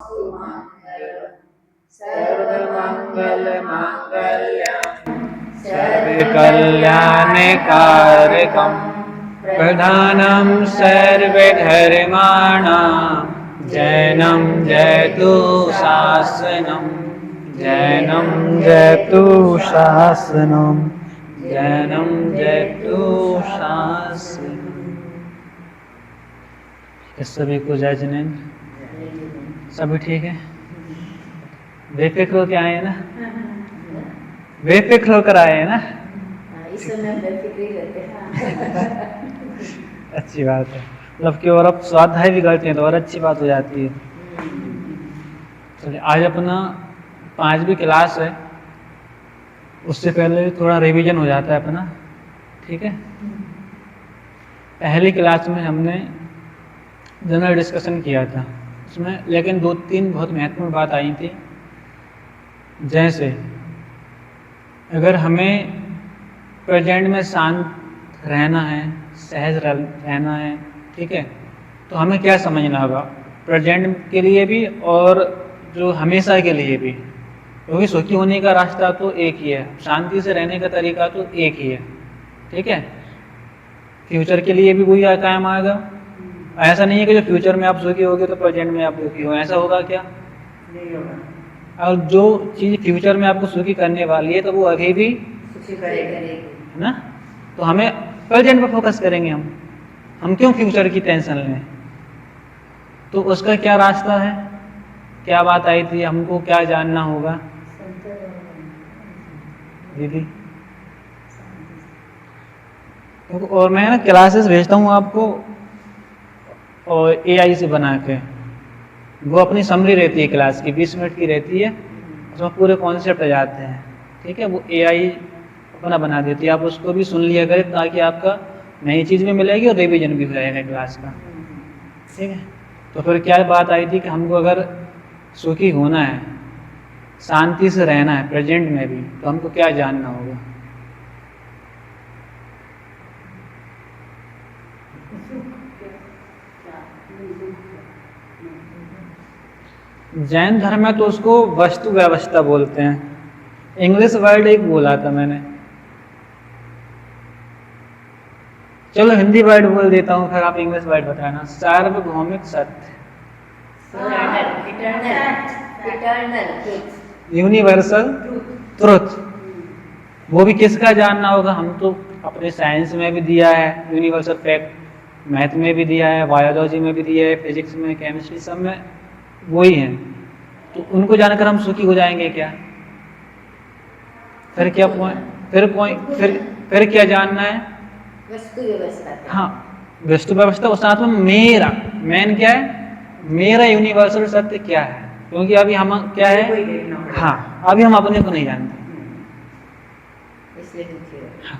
सर्वमङ्गलमाङ्गल्यं सर्वकल्याणकारकं प्रधानं सर्वधर्माणां जैनं जयतु शासनं जैनं जयतु शासनं जैनं जयतु शासनं। इस सभी को जय जिनेंद्र। सभी ठीक है? बेफिक्र होकर आए हैं ना? बेफिक्र होकर आए हैं ना? इस समय बेफिक्र ही रहते हैं। अच्छी बात है। मतलब कि और अब स्वाध्याय भी करते हैं तो और अच्छी बात हो जाती है। चलिए, आज अपना 5वीं क्लास है, उससे पहले थोड़ा रिवीजन हो जाता है अपना, ठीक है? पहली क्लास में हमने जनरल डिस्कशन किया था, उसमें लेकिन 2-3 बहुत महत्वपूर्ण बात आई थी। जैसे अगर हमें प्रेजेंट में शांत रहना है, सहज रहना है, ठीक है, तो हमें क्या समझना होगा प्रेजेंट के लिए भी और जो हमेशा के लिए भी, क्योंकि सुखी होने का रास्ता तो एक ही है, शांति से रहने का तरीका तो एक ही है, ठीक है। फ्यूचर के लिए भी वही काम आएगा। ऐसा नहीं है कि जो फ्यूचर में आप सुखी होगे तो प्रेजेंट में आप दुखी हो, ऐसा होगा क्या? नहीं होगा। और जो चीज़ फ्यूचर में आपको सुखी करने वाली है तो वो अभी भी सुखी करेगी, है ना। तो हमें प्रेजेंट पर फोकस करेंगे। हम क्यों फ्यूचर की टेंशन लें? तो उसका क्या रास्ता है, क्या बात आई थी, हमको क्या जानना होगा दीदी? और मैं ना क्लासेस भेजता हूँ आपको और AI से बना के, वो अपनी समरी रहती है क्लास की, 20 मिनट की रहती है, उसमें पूरे कॉन्सेप्ट आ जाते हैं, ठीक है। वो AI अपना बना देती है, आप उसको भी सुन लिया करें ताकि आपका नई चीज़ भी मिलेगी और रिवीजन भी हो जाएगा क्लास का, ठीक है। तो फिर क्या बात आई थी कि हमको अगर सुखी होना है, शांति से रहना है प्रेजेंट में भी, तो हमको क्या जानना होगा? जैन धर्म में तो उसको वस्तु व्यवस्था बोलते हैं। इंग्लिश वर्ड एक बोला था मैंने, चलो हिंदी वर्ड बोल देता हूँ, फिर आप इंग्लिश वर्ड बताना। सार्वभौमिक सत्य, यूनिवर्सल ट्रुथ। वो भी किसका जानना होगा? हम तो अपने साइंस में भी दिया है यूनिवर्सल फैक्ट, मैथ में भी दिया है, बायोलॉजी में भी दिया है, फिजिक्स में, केमिस्ट्री, सब में वही है। तो उनको जानकर हम सुखी हो जाएंगे क्या? फिर क्या फिर क्या जानना है? वस्तु व्यवस्था। हाँ, वस्तु व्यवस्था। और साथ में मेरा मेन क्या है, मेरा यूनिवर्सल सत्य क्या है? क्योंकि अभी हम क्या है, हाँ, अभी हम अपने को नहीं जानते, इसलिए दुखी हो। हाँ।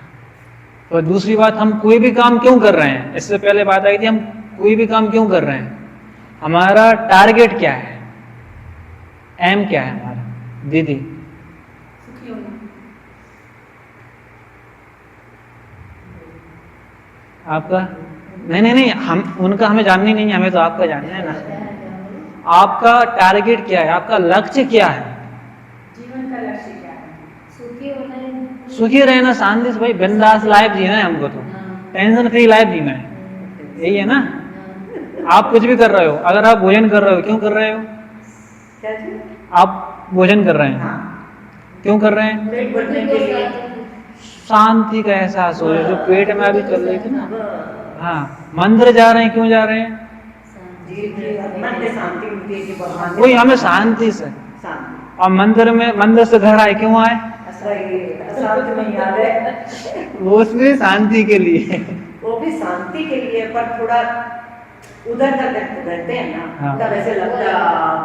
तो दूसरी बात, हम कोई भी काम क्यों कर रहे हैं? इससे पहले बात आई थी, हम कोई भी काम क्यों कर रहे हैं, हमारा टारगेट क्या है, एम क्या है हमारा? दीदी, सुखी होना। आपका? नहीं, हम उनका हमें जाननी नहीं है, हमें तो आपका जानना है ना। आपका टारगेट क्या है, आपका लक्ष्य क्या है? जीवन का लक्ष्य क्या है? सुखी होना है, सुखी रहना, शांति से, भाई बिंदास लाइफ जीना है हमको, तो टेंशन फ्री लाइफ जीना है, यही है ना। आप कुछ भी कर रहे हो, अगर आप भोजन कर रहे हो, क्यों कर रहे हो? क्या चीज़? आप भोजन कर रहे हैं, क्यों कर रहे हैं? पेट भरने के लिए। शांति का एहसास हो रहा है, जो पेट में अभी चल रही थी ना। हाँ, मंदिर जा रहे हैं, क्यों जा रहे हैं? मन में शांति मिलती है कि भगवान वही हमें शांति से। और मंदिर से घर आए, क्यों आए? शांति में याद है, वो उसमें शांति के लिए, वो भी शांति के लिए, पर थोड़ा उधर का रहते हैं ना, हाँ। तब ऐसे लगता है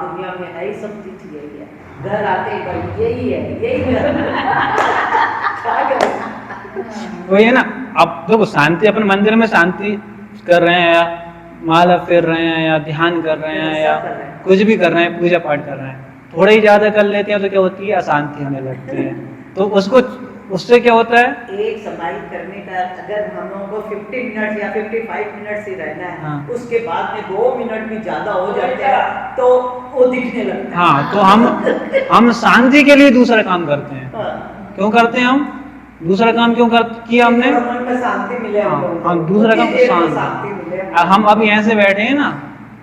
दुनिया में है ही सब चीज यही है, घर आते ही भाई यही है, यही है। वही है ना। अब देखो, शांति अपन मंदिर में शांति कर रहे हैं, या माला फेर रहे हैं, या ध्यान कर रहे हैं, या कुछ भी कर रहे हैं, पूजा पाठ कर रहे हैं, थोड़ा ही ज्यादा कर लेते हैं तो क्या होती है, अशांति होने लगती है। तो उसको उससे क्या होता है, एक समाई करने का अगर हम लोगों को 50 मिनट या 55 मिनट ही रहना है, हाँ। उसके बाद में 2 मिनट भी ज्यादा हो जाते हैं तो वो दिखने लगता है। हाँ, तो हम शांति के लिए दूसरा काम करते हैं। हाँ। क्यों करते हैं हम दूसरा काम, क्यों किया हमने? थोड़ा मन में शांति मिले हम लोगों को, हाँ, दूसरा काम उतनी देर को शांति शांति मिले। हम अब यहाँ से बैठे हैं ना,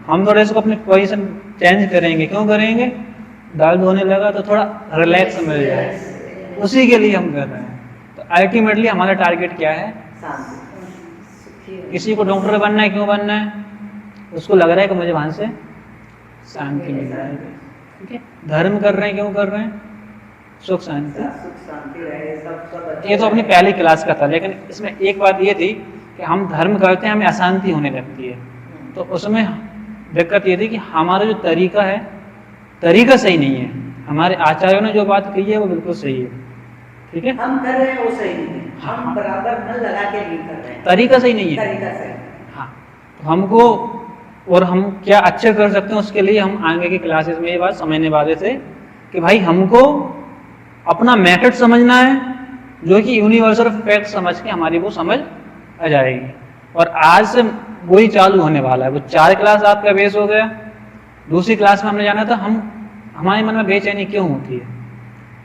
हम थोड़ा इसको अपनी पोजीशन चेंज करेंगे। क्यों करेंगे? दर्द होने लगा तो थोड़ा रिलैक्स मिल जाए, उसी के लिए हम कर रहे हैं। तो अल्टीमेटली हमारा टारगेट क्या है? शांति, सुखी हो। किसी को डॉक्टर बनना है, क्यों बनना है? उसको लग रहा है कि मुझे वहां से शांति मिल जाएगी। ठीक है, धर्म कर रहे हैं, क्यों कर रहे हैं? सुख शांति। सुख शांति रहे, सब ये तो अपनी पहली क्लास का था, लेकिन इसमें एक बात ये थी कि हम धर्म करते हैं, हमें अशांति होने लगती है। तो उसमें दिक्कत ये थी कि हमारा जो तरीका है, तरीका सही नहीं है। हमारे आचार्यों ने जो बात कही है वो बिल्कुल सही है। ठीक है, हम कर रहे हैं वो सही नहीं है, हाँ। हम बराबर मन लगा के नहीं कर रहे हैं, तरीका सही नहीं है। तरीका सही। हाँ, तो हमको, और हम क्या अच्छा कर सकते हैं उसके लिए हम आगे की क्लासेस में ये बात समझने वाले थे कि भाई हमको अपना मेथड समझना है, जो कि यूनिवर्सल फैक्ट समझ के हमारी वो समझ आ जाएगी। और आज से वही चालू होने वाला है। वो 4 क्लास आपका बेस हो गया। दूसरी क्लास में हमने जाना था हमारे मन में बेचैनी क्यों होती है,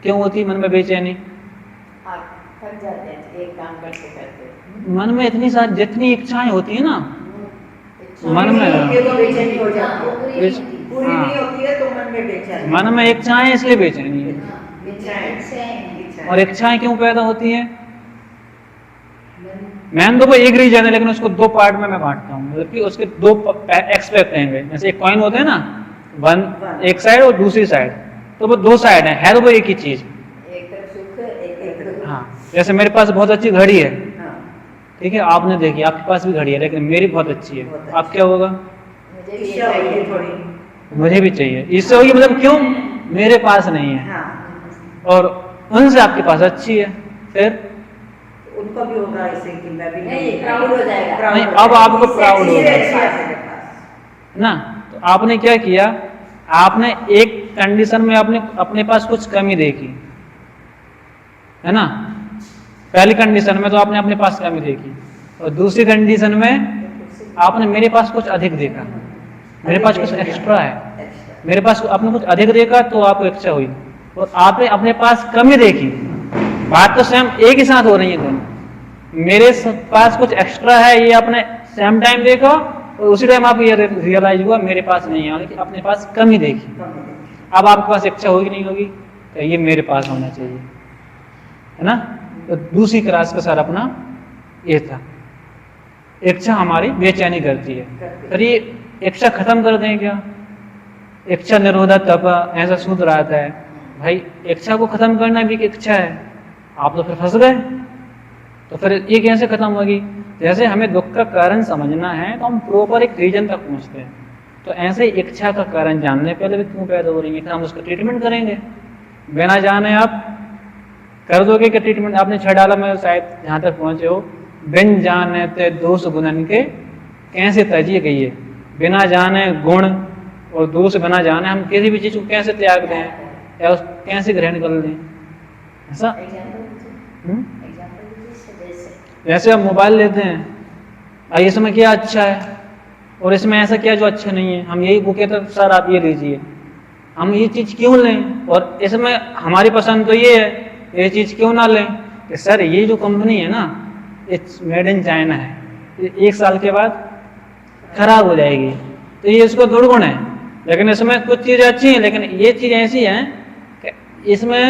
क्यों होती है मन में बेचैनी? आप थक जाते हैं एक काम करते करते, मन में इतनी सारी जितनी इच्छाएं होती है ना, मन में ये तो बेचैनी हो जाती है, बेच- पूरी हाँ। नहीं होती है तो मन में बेचैनी, मन में इच्छाएं इसलिए बेचैनी है। इच्छाएं और इच्छाएं क्यों पैदा होती हैं? मैंने तो वो एक रीजन है, लेकिन उसको 2 पार्ट में मैं बांटता हूँ। मतलब कि उसके 2 एक्सपेक्ट हैं। जैसे एक कॉइन होते हैं ना, वन एक साइड और दूसरी साइड, तो वो 2 साइड है तो वो एक ही चीज। एक तरफ सुख एक तरफ हाँ, जैसे मेरे पास बहुत अच्छी घड़ी है, हाँ, ठीक है, आपने देखी, आपके पास भी घड़ी है, लेकिन मेरी बहुत अच्छी है। अब क्या होगा? मुझे भी चाहिए थोड़ी, मुझे भी चाहिए। इससे होगी मतलब क्यों? मेरे पास नहीं है, हाँ, और उनसे आपके पास अच्छी है, फिर उनको भी होगा ऐसे कि मैं भी नहीं, प्राउड हो जाएगा, नहीं, अब आपको proud होगा। होगा ना। तो आपने क्या किया, आपने एक कंडीशन में अपने पास कुछ कमी देखी है ना। पहली कंडीशन में तो आपने अपने पास कमी देखी, और दूसरी कंडीशन में आपने मेरे पास कुछ अधिक देखा, मेरे पास कुछ एक्स्ट्रा है, मेरे पास आपने कुछ अधिक देखा तो आपको इच्छा हुई, और आपने अपने पास कमी देखी। बात तो सेम एक ही साथ हो रही है दोनों। मेरे पास कुछ एक्स्ट्रा है, ये आपने सेम टाइम देखा, और उसी टाइम आपको ये रियलाइज हुआ मेरे पास नहीं है, लेकिन अपने पास कमी देखी। अब आपके पास इच्छा होगी नहीं होगी तो ये मेरे पास होना चाहिए, है ना। तो दूसरी क्लास का सर अपना ये था, इच्छा हमारी बेचैनी करती है। फिर ये इच्छा खत्म कर दें क्या? इच्छा निरोधा तप ऐसा सूत्र आता है। भाई इच्छा को खत्म करना भी एक इच्छा है, आप तो फिर फंस गए। तो फिर ये कैसे खत्म होगी? जैसे हमें दुख का कारण समझना है तो हम प्रॉपर एक रीजन तक पहुंचते हैं। तो ऐसे ही इच्छा का कारण जानने पहले भी क्यों पैदा हो रही है, फिर हम उसका ट्रीटमेंट करेंगे। बिना जाने आप कर दोगे कि ट्रीटमेंट आपने 6 डाला में शायद जहाँ तक पहुंचे हो, बिन जाने ते दोष गुणन के कैसे तजिए गई है। बिना जाने गुण और दोष बिना जाने हम किसी भी चीज को कैसे त्याग दें या उस कैसे ग्रहण कर लें, ऐसा। जैसे आप मोबाइल लेते हैं, और इसमें क्या अच्छा है और इसमें ऐसा क्या जो अच्छा नहीं है, हम यही कहते हैं सर आप ये लीजिए, हम ये चीज़ क्यों लें, और इसमें हमारी पसंद तो ये है, ये चीज़ क्यों ना लें कि सर ये जो कंपनी है ना, इट्स मेड इन चाइना है, 1 साल के बाद खराब हो जाएगी, तो ये इसको दुर्गुण है। लेकिन इसमें कुछ चीज़ें अच्छी हैं, लेकिन ये चीज़ ऐसी है कि इसमें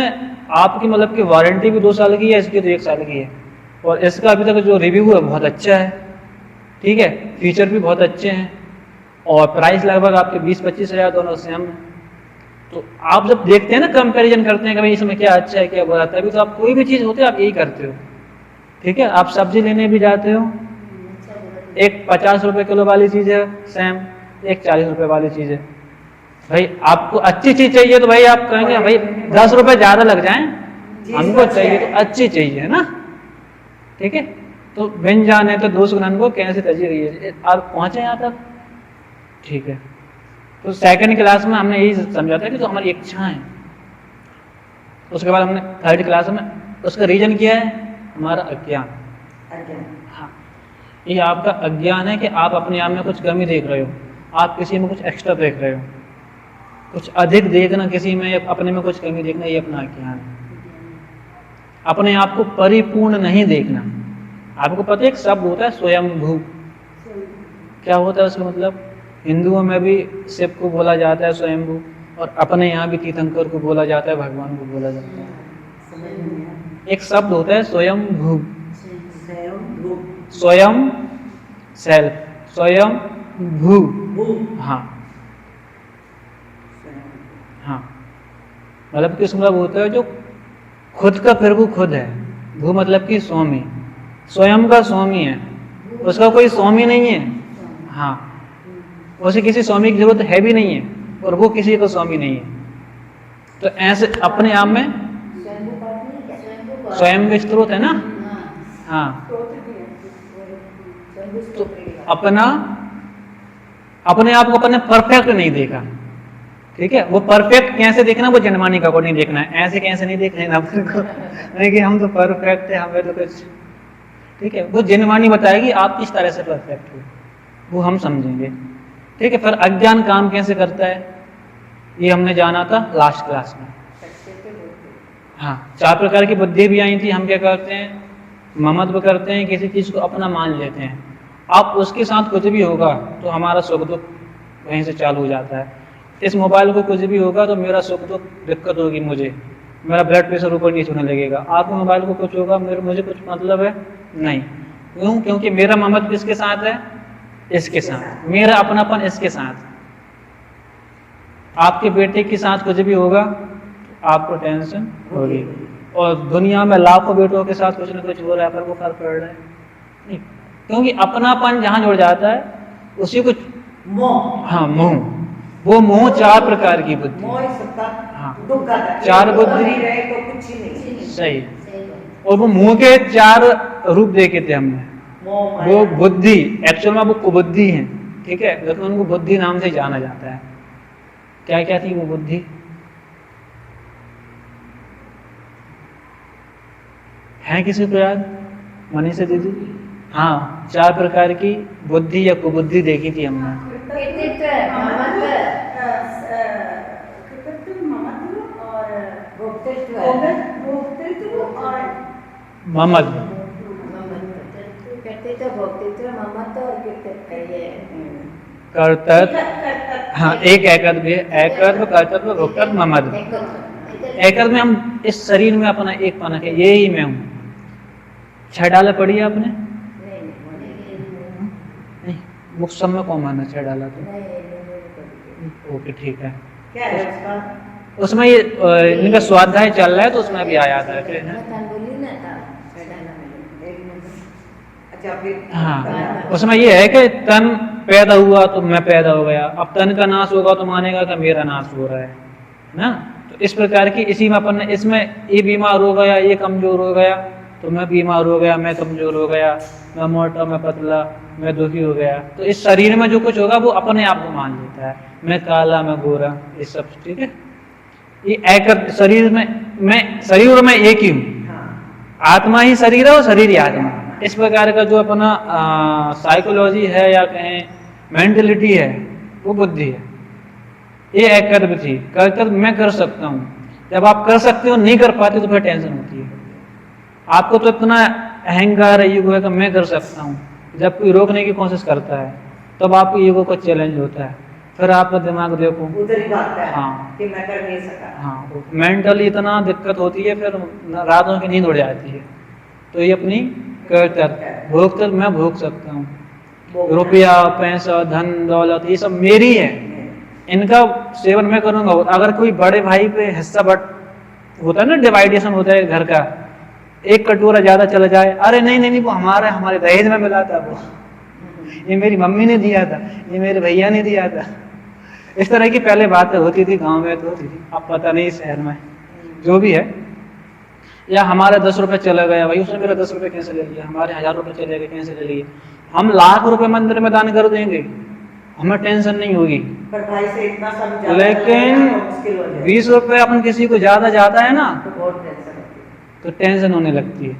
आपकी मतलब की वारंटी भी 2 साल की है, इसकी तो 1 साल की है, और इसका अभी तक जो रिव्यू है बहुत अच्छा है, ठीक है, फीचर भी बहुत अच्छे हैं, और प्राइस लगभग आपके 20-25 हज़ार दोनों सेम है। तो आप जब देखते हैं ना, कंपैरिजन करते हैं कि भाई इसमें क्या अच्छा है क्या बुरा है, तभी तो आप कोई भी चीज़ होती है आप यही करते हो, ठीक है। आप सब्जी लेने भी जाते हो, एक 50 रुपये किलो वाली चीज़ है सेम, एक 40 रुपये वाली चीज़ है। भाई आपको अच्छी चीज़ चाहिए तो भाई आप कहेंगे भाई 10 रुपये ज़्यादा लग जाएं, हमको चाहिए तो अच्छी चाहिए, है ना, ठीक है। तो बिन जाने तो दोष गुणन को कैसे तजी गई है, आप पहुंचे यहाँ तक, ठीक है। तो सेकंड क्लास में हमने यही समझा था कि जो हमारी इच्छाएं, उसके बाद हमने थर्ड क्लास में उसका रीजन क्या है? हमारा अज्ञान। अज्ञान। हाँ, ये आपका अज्ञान है कि आप अपने आप में कुछ कमी देख रहे हो, आप किसी में कुछ एक्स्ट्रा देख रहे हो, कुछ अधिक देखना किसी में, या अपने में कुछ कमी देखना, ये अपना अज्ञान है। अपने आप को परिपूर्ण नहीं देखना। आपको पता है एक शब्द होता है स्वयंभू, क्या होता है उसका मतलब? हिंदुओं में भी शिव को बोला जाता है स्वयंभू, और अपने यहाँ भी तीर्थंकर को बोला जाता है, भगवान को बोला जाता है। समझ नहीं आया। एक शब्द होता है स्वयंभू, स्वयं भू। स्वयं सेल्फ, स्वयं भू। भू। हाँ स्वयं। हाँ, मतलब किस मतलब होता है जो खुद का प्रभु खुद है। भू मतलब कि स्वामी, स्वयं का स्वामी है, उसका कोई स्वामी नहीं है। हाँ, उसे किसी स्वामी की जरूरत है भी नहीं है, और वो किसी का स्वामी नहीं है। तो ऐसे अपने आप में स्वयं में स्रोत है ना। हाँ, तो अपना अपने आप को अपने परफेक्ट नहीं देखा, ठीक है। वो परफेक्ट कैसे देखना, वो जनमानी का अकॉर्डिंग देखना है, ऐसे कैसे नहीं देखना है अपने को नहीं कि हम तो परफेक्ट है, हमें तो कुछ, ठीक है। वो जनमानी बताएगी आप किस तरह से परफेक्ट हो, वो हम समझेंगे, ठीक है। फिर अज्ञान काम कैसे करता है, ये हमने जाना था लास्ट क्लास में। हाँ, 4 प्रकार की बुद्धि भी आई थी। हम क्या करते हैं, ममत्व करते हैं, किसी चीज को अपना मान लेते हैं। अब उसके साथ कुछ भी होगा तो हमारा सुख दुख वहीं से चालू हो जाता है। इस मोबाइल को कुछ भी होगा तो मेरा सुख दुख दिक्कत होगी, मुझे मेरा ब्लड प्रेशर ऊपर नीचे होने लगेगा। आपके मोबाइल को कुछ होगा, मुझे कुछ मतलब है नहीं। क्यों? क्योंकि मेरा ममत्व किसके साथ है? इसके साथ। मेरा अपनापन इसके साथ। आपके बेटे के साथ कुछ भी होगा आपको टेंशन होगी, और दुनिया में लाखों बेटों के साथ कुछ ना कुछ हो रहा है, पर वो फर्क पड़ रहा है नहीं। क्योंकि अपनापन जहां जुड़ जाता है उसी को मोह। हाँ, मोह। वो मोह 4 प्रकार की बुद्धि। मोह सत्ता। हाँ, दुख का 4 बुद्धि नहीं रहे तो कुछ ही नहीं। सही। और वो मोह के 4 रूप देखे थे हमने। मोह वो बुद्धि एक्चुअल में वो कुबुद्धि है, ठीक है, लेकिन उनको बुद्धि नाम से जाना जाता है। क्या क्या थी वो बुद्धि? है किसी को याद? मनीषा दीदी? हाँ, 4 प्रकार की बुद्धि या कुबुद्धि देखी थी हमने। ममत्व, कर्तव्य, हाँ, एक एकत्व भी है, एकत्व, कर्तव्य, भोक्तव्य, ममत्व। एकत्व में हम इस शरीर में अपना एक पना है, ये ही मैं हूँ। 6 डाला पड़ी है आपने? नहीं, बुक सब में कौन माना 6 डाला तो? ओके, ठीक है। क्या है उसका? उसमें ये इनका स्वाध्याय चल रहा है तो उसमें भी आया था। हाँ, उसमें ये है कि तन पैदा हुआ तो मैं पैदा हो गया, अब तन का नाश होगा तो मानेगा कि मेरा नाश हो रहा है ना। तो इस प्रकार की इसी में अपन, इसमें ये बीमार हो गया, ये कमजोर हो गया तो मैं बीमार हो गया, मैं कमजोर हो गया, मैं मोटा, मैं पतला, मैं दुखी हो गया। तो इस शरीर में जो कुछ होगा वो अपने आप को मान लेता है, मैं काला, मैं गोरा, ये सब, ठीक है। ये एक शरीर में, मैं शरीर में एक ही हूँ, आत्मा ही शरीर है और शरीर ही आत्मा। इस प्रकार का जो अपना साइकोलॉजी है या कहें मेंटलिटी है, वो बुद्धि है। ये एक कर्तव्य थी, कर्तव्य मैं कर सकता हूँ। जब आप कर सकते हो, नहीं कर पाते तो फिर टेंशन होती है। आपको तो इतना अहंकार है, ईगो है कि मैं कर सकता हूँ, जब कोई रोकने की कोशिश करता है तब आपको ईगो को चैलेंज होता है, फिर आपका दिमाग देखो उधर ही भागता है। हाँ, कि मैं कर नहीं सका। हाँ, मेंटली इतना दिक्कत होती है, फिर रातों की नींद उड़ जाती है। तो ये अपनी कर्तव्य, भोक्तव्य मैं भोग सकता हूँ, रुपया, पैसा, धन दौलत, ये सब मेरी है, इनका सेवन मैं करूंगा। अगर कोई बड़े भाई पे हिस्सा बट होता है ना, डिवाइडेशन होता है घर का, एक कटोरा ज्यादा चला जाए, अरे नहीं नहीं नहीं, वो हमारा, हमारे दहेज में मिला था, वो ये मेरी मम्मी ने दिया था, ये मेरे भैया ने दिया था। इस तरह की पहले बातें होती थी, गांव में तो होती थी, अब पता नहीं शहर में जो भी है। या हमारे 10 रुपए चला गया, भाई उसने मेरा 10 रुपए कैसे ले लिया, हमारे 1000 रुपए चले गए, कैसे ले लिए। हम लाख रुपए मंदिर में दान कर देंगे, हमें टेंशन नहीं होगी। पर भाई से इतना सब लेकिन 20 रुपए अपन किसी को ज्यादा जाता है ना, तो बहुत टेंशन होती है। तो टेंशन होने लगती है।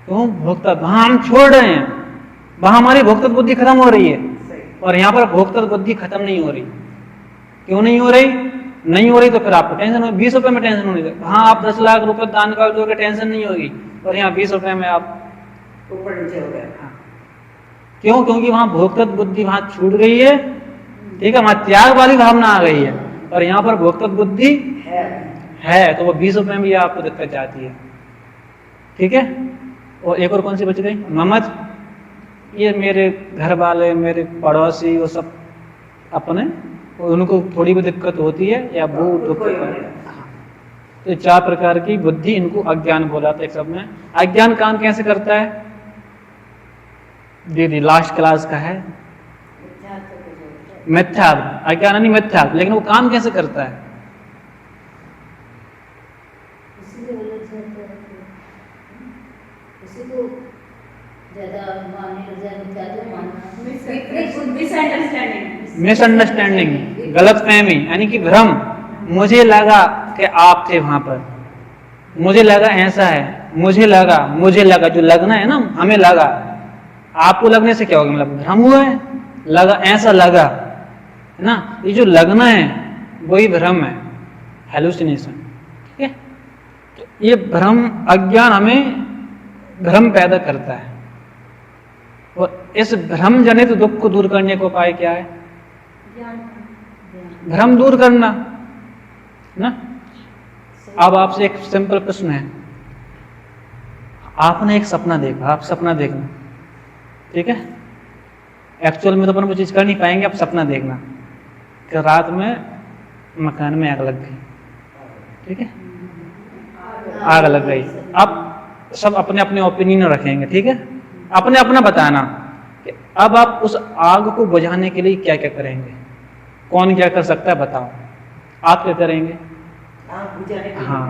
क्यों? भोक्ता वहां हम छोड़ रहे हैं, वहां हमारी भोक्तृ बुद्धि खत्म हो रही है और यहाँ पर भोक्तृ बुद्धि खत्म नहीं हो रही। क्यों नहीं हो रही? नहीं हो रही तो फिर आपको टेंशन हो, 20 रुपए में टेंशन होने लगती। हाँ, आप 10 लाख रुपए दान कर दोगे, टेंशन नहीं होगी, और यहाँ 20 रुपए में आप ऊपर नीचे हो गया। हाँ। क्यों? क्योंकि वहां भोक्तृ बुद्धि वहां छूट गई है, ठीक है, वहां त्याग वाली भावना आ गई है, और यहाँ पर भोक्तृ बुद्धि है, तो वो 20 रुपए में आपको दिक्कत जाती है। ठीक है। और एक और कौन सी बच गई? ममज। ये मेरे घर वाले, मेरे पड़ोसी, वो सब अपने, उनको थोड़ी भी दिक्कत होती है या वो दुख। तो 4 प्रकार की बुद्धि, इनको अज्ञान बोला था। एक सब में अज्ञान काम कैसे करता है? दीदी लास्ट क्लास का है मिथ्या। अज्ञान नहीं मिथ्या, लेकिन वो काम कैसे करता है? मिसअंडरस्टैंडिंग, गलत फहमी, यानी कि भ्रम। मुझे लगा कि आप थे वहां पर, मुझे लगा ऐसा है, मुझे लगा, जो लगना है ना, हमें लगा। आपको लगने से क्या होगा? मतलब भ्रम हुआ है, लगा, ऐसा लगा है ना। ये जो लगना है वही भ्रम है, हेलुसिनेशन। ठीक है। तो ये भ्रम, अज्ञान हमें भ्रम पैदा करता है, और इस भ्रम जनित दुख को दूर करने का उपाय क्या है? भ्रम दूर करना ना। अब आपसे एक सिंपल प्रश्न है। आपने एक सपना देखा, आप सपना देखना, ठीक है। एक्चुअल में तो अपन वो चीज कर नहीं पाएंगे, आप सपना देखना कि रात में मकान में आग लग गई, ठीक है, आग लग गई। अब सब अपने अपने ओपिनियन रखेंगे, ठीक है, अपने अपना बताना कि अब आप उस आग को बुझाने के लिए क्या क्या करेंगे, कौन क्या कर सकता है, बताओ। आप क्या करेंगे? हाँ,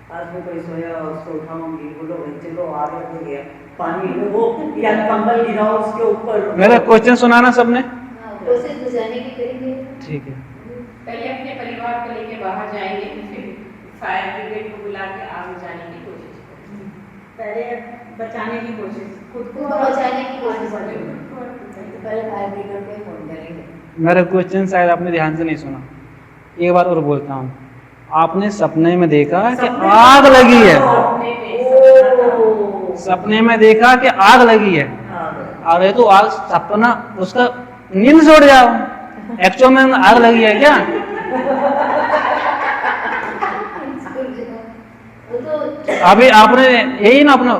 आज में कोई सोया, उसको उठाऊंगी, बोलो चलो आग लग गया, पानी लो या कंबल गिराओ उसके ऊपर। मेरा क्वेश्चन सुनाना सबने, कोशिश बुझाने की करेंगे। ठीक है। पहले अपने परिवार को लेके बाहर जाएंगे, फिर फायर ब्रिगेड को बुला के आग बुझाने की कोशिश करेंगे। पहले बचाने की कोशिश, खुद को बचाने की कोशिश करेंगे, तो पहले फायर ब्रिगेड को फोन करेंगे। मेरा क्वेश्चन शायद आपने ध्यान से नहीं सुना, एक बार और बोलता हूँ। आपने सपने में देखा कि आग लगी है, सपने में देखा कि आग लगी है, अरे तो आग सपना, उसका नींद से उड़ जाओ, एक्चुअल में आग लगी है क्या? अभी आपने यही ना, अपना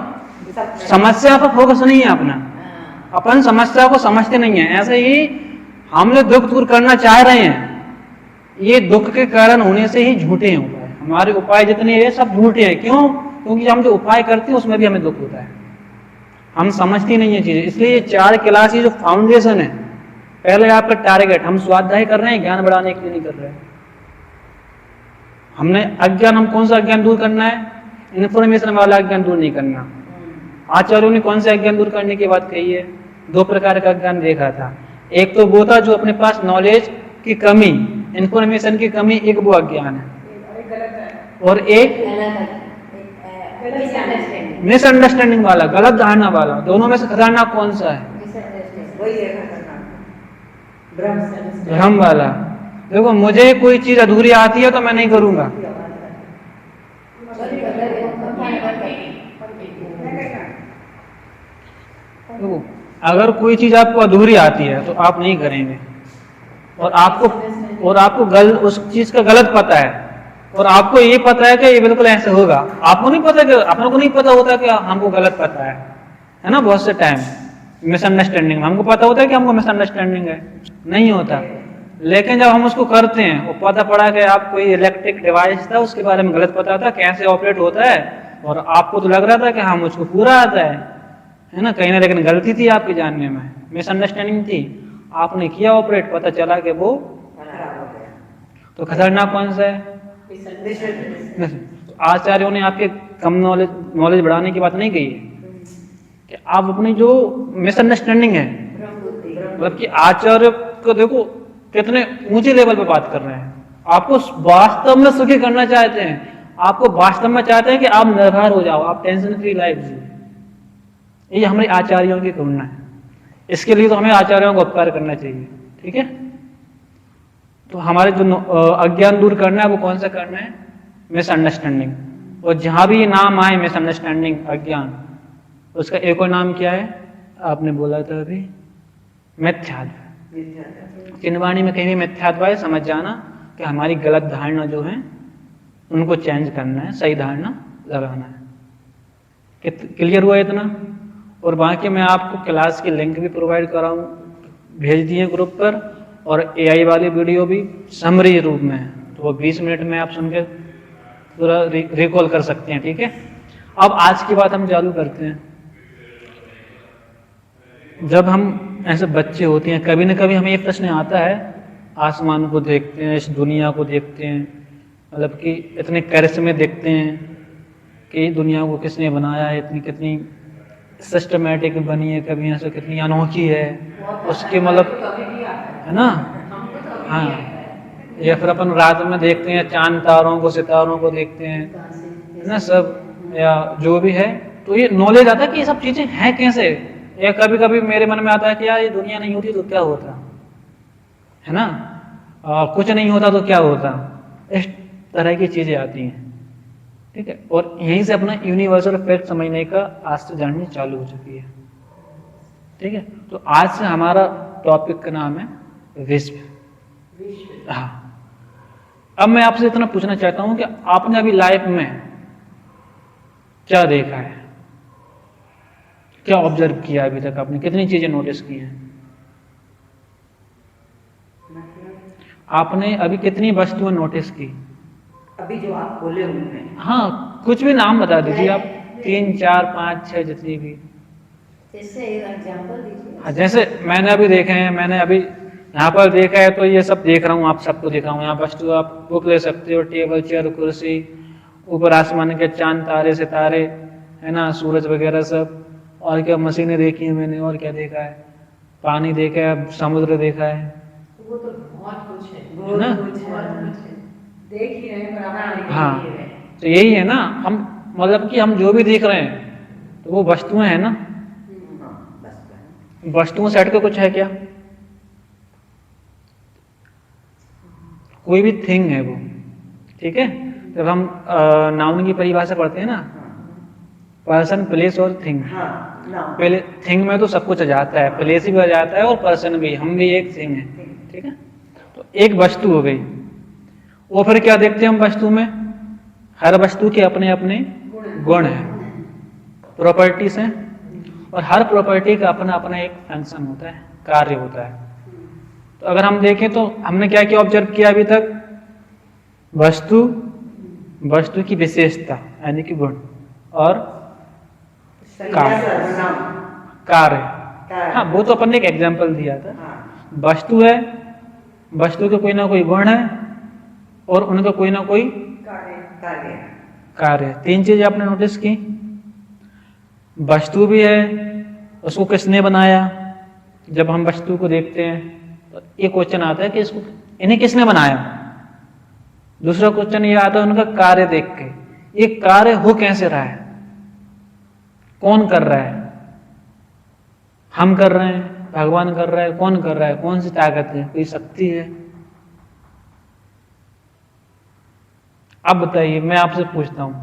समस्या पर फोकस नहीं है अपना, अपन समस्या को समझते नहीं है। ऐसे ही हम लोग दुख दूर करना चाह रहे हैं, ये दुख के कारण होने से ही झूठे हैं उपाय। हमारे उपाय जितने हैं सब झूठे हैं। क्यों? क्योंकि हम जो उपाय करते हैं उसमें भी हमें दुख होता है, हम समझते नहीं है चीजें। इसलिए ये 4 क्लास जो फाउंडेशन है, पहले आपका टारगेट, हम स्वाध्याय कर रहे हैं, ज्ञान बढ़ाने के लिए नहीं कर रहे हैं। हमने अज्ञान, हम कौन सा अज्ञान दूर करना है? इन्फॉर्मेशन वाला अज्ञान दूर नहीं करना। आचार्यों ने कौन सा अज्ञान दूर करने की बात कही है? 2 प्रकार का अज्ञान देखा था। एक तो वो था जो अपने पास नॉलेज की कमी, इन्फॉर्मेशन की कमी, एक वो अज्ञान है, और एक मिसअंडरस्टैंडिंग वाला, गलत धारणा वाला। दोनों में से खतरनाक कौन सा है? भ्रम वाला। देखो, मुझे कोई चीज अधूरी आती है तो मैं नहीं करूंगा, देखो, अगर कोई चीज आपको अधूरी आती है तो आप नहीं करेंगे, और आपको उस चीज का गलत पता है, और आपको ये पता है कि ये बिल्कुल ऐसे होगा। आपको नहीं पता, कि अपने को नहीं पता होता कि हमको गलत पता है ना। बहुत से टाइम मिसअंडरस्टैंडिंग, हमको पता होता है कि हमको मिसअंडरस्टैंडिंग है, नहीं होता। लेकिन जब हम उसको करते हैं, वो पता पड़ा कि आप कोई इलेक्ट्रिक डिवाइस था, उसके बारे में गलत पता था, कैसे ऑपरेट होता है, और आपको तो लग रहा था कि हाँ मुझको पूरा आता है ना, कहीं ना, लेकिन गलती थी आपके जानने में, मिसअंडरस्टैंडिंग थी, आपने किया ऑपरेट, पता चला कि वो तो खतरनाक कौन सा है? आचार्यों ने आपके कम नॉलेज बढ़ाने की बात नहीं कही है, कि आप अपनी जो मिसअंडरस्टैंडिंग है, मतलब कि आचार्य को देखो कितने ऊंचे लेवल पे बात कर रहे हैं, आपको वास्तव में सुखी करना चाहते हैं, आपको वास्तव में चाहते हैं कि आप निर्भर हो जाओ, आप टेंशन फ्री लाइफ जिए। ये हमारे आचार्यों की करुणा है। इसके लिए तो हमें आचार्यों का उपकार करना चाहिए, ठीक है। तो हमारे जो अज्ञान दूर करना है वो कौन सा करना है? मिसअंडरस्टैंडिंग। और जहां भी ये नाम आए मिसअंडरस्टैंडिंग, अज्ञान, उसका एक और नाम क्या है? आपने बोला था अभी, मिथ्यात्व। चिन्हवाणी में कहीं भी मिथ्यात्व है, समझ जाना कि हमारी गलत धारणा जो है उनको चेंज करना है, सही धारणा लगाना है। क्लियर हुआ इतना? और बाकी मैं आपको क्लास की लिंक भी प्रोवाइड कराऊं, भेज दिए ग्रुप पर, और AI वाली वीडियो भी समरी रूप में है, तो वो 20 मिनट में आप सुन के पूरा रिकॉल कर सकते हैं, ठीक है। अब आज की बात हम चालू करते हैं। जब हम ऐसे बच्चे होते हैं, कभी न कभी हमें ये प्रश्न आता है, आसमान को देखते हैं, इस दुनिया को देखते हैं, मतलब कि इतने करिश्मे देखते हैं कि दुनिया को किसने बनाया है, इतनी कितनी सिस्टमेटिक बनी है, कभी ऐसे कितनी अनोखी है, उसके मतलब, है ना। हाँ, या फिर अपन रात में देखते हैं चांद तारों को, सितारों को देखते हैं, है ना, सब, या जो भी है। तो ये नॉलेज आता है कि ये सब चीजें हैं कैसे। या कभी कभी मेरे मन में आता है कि यार ये दुनिया नहीं होती तो क्या होता, है ना, कुछ नहीं होता तो क्या होता, इस तरह की चीजें आती हैं, ठीक है। और यहीं से अपना यूनिवर्सल फैक्ट समझने का आज से जर्नी चालू हो चुकी है, ठीक है। तो आज से हमारा टॉपिक का नाम है विश्व। हाँ, अब मैं आपसे इतना पूछना चाहता हूं कि आपने अभी लाइफ में क्या देखा है, क्या ऑब्जर्व किया अभी तक, आपने कितनी चीजें नोटिस की हैं? आपने अभी कितनी वस्तुएं नोटिस की अभी जो आप बोले उनमें? हाँ, कुछ भी नाम बता दीजिए आप, 3, 4, 5, 6 जितनी भी। जैसे एक एग्जांपल दीजिए। हाँ, जैसे मैंने अभी देखे हैं, मैंने अभी यहाँ पर देखा है, तो ये सब देख रहा हूँ, आप सबको दिखा हूँ। यहाँ वस्तु आप बुक ले सकते हो, टेबल, चेयर, कुर्सी, ऊपर आसमान के चांद, तारे, सितारे, है ना, सूरज वगैरह सब। और क्या मशीनें देखी है मैंने, और क्या देखा है, पानी देखा है, समुद्र देखा है, वो तो बहुत कुछ है, है ना। बहुत कुछ है, देख ही रहे हैं, बराबर हाँ, देख ही रहे हैं। तो यही है ना, हम मतलब कि हम जो भी देख रहे हैं तो वो वस्तुएं हैं ना। वस्तुओं से हट के कुछ है क्या? कोई भी थिंग है वो, ठीक है। जब हम नाउन की परिभाषा पढ़ते हैं ना, पर्सन, प्लेस और थिंग। पहले थिंग में तो सब कुछ आ जाता है, प्लेस भी आ जाता है और पर्सन भी, हम भी एक थिंग है, ठीक है। तो एक वस्तु हो गई, वो फिर क्या देखते हैं हम वस्तु में? हर वस्तु के अपने अपने गुण हैं, प्रॉपर्टीज हैं, और हर प्रॉपर्टी का अपना अपना एक फंक्शन होता है, कार्य होता है। तो अगर हम देखें तो हमने क्या क्या ऑब्जर्व किया अभी तक? वस्तु की विशेषता यानी कि गुण, और कार्य। हाँ, वो तो अपन ने एक एग्जाम्पल दिया था। वस्तु है, वस्तु के कोई ना कोई गुण है, और उनका कोई ना कोई कार्य। 3 चीजें आपने नोटिस की। वस्तु भी है, उसको किसने बनाया? जब हम वस्तु को देखते हैं तो एक क्वेश्चन आता है कि इसको, इन्हें किसने बनाया। दूसरा क्वेश्चन ये आता है उनका कार्य देख के, ये कार्य हो कैसे रहा है, कौन कर रहा है? हम कर रहे हैं, भगवान कर रहा है, कौन कर रहा है, कौन सी ताकत है, कोई शक्ति है? अब बताइए, मैं आपसे पूछता हूं,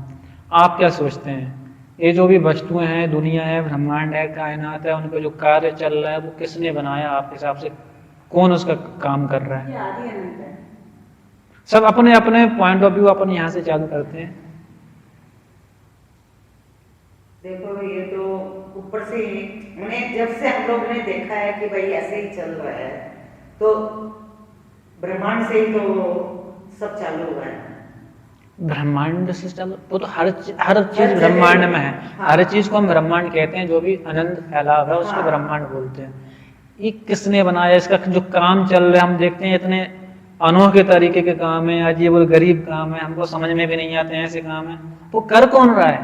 आप क्या सोचते हैं, ये जो भी वस्तुएं हैं, दुनिया है, ब्रह्मांड है, कायनात है, उनका जो कार्य चल रहा है वो किसने बनाया आपके हिसाब से? कौन उसका काम कर रहा है? ये आदि अनंत है। सब अपने अपने पॉइंट ऑफ व्यू अपन यहाँ से चालू करते हैं। देखो, ये तो ऊपर से ही उन्हें, जब से हम लोग ने देखा है कि भाई ऐसे ही चल रहा है, तो ब्रह्मांड से ही तो सब चालू हुआ है। ब्रह्मांड से चालू, वो तो हर चीज ब्रह्मांड में है। हर चीज को हम ब्रह्मांड कहते हैं, जो भी अनंत फैला हुआ है उसको ब्रह्मांड बोलते हैं। ये किसने बनाया, इसका जो काम चल रहा है, हम देखते हैं इतने अनोखे तरीके के काम है, अजीब और गरीब काम है, हमको समझ में भी नहीं आते हैं ऐसे काम है, वो कर कौन रहा है?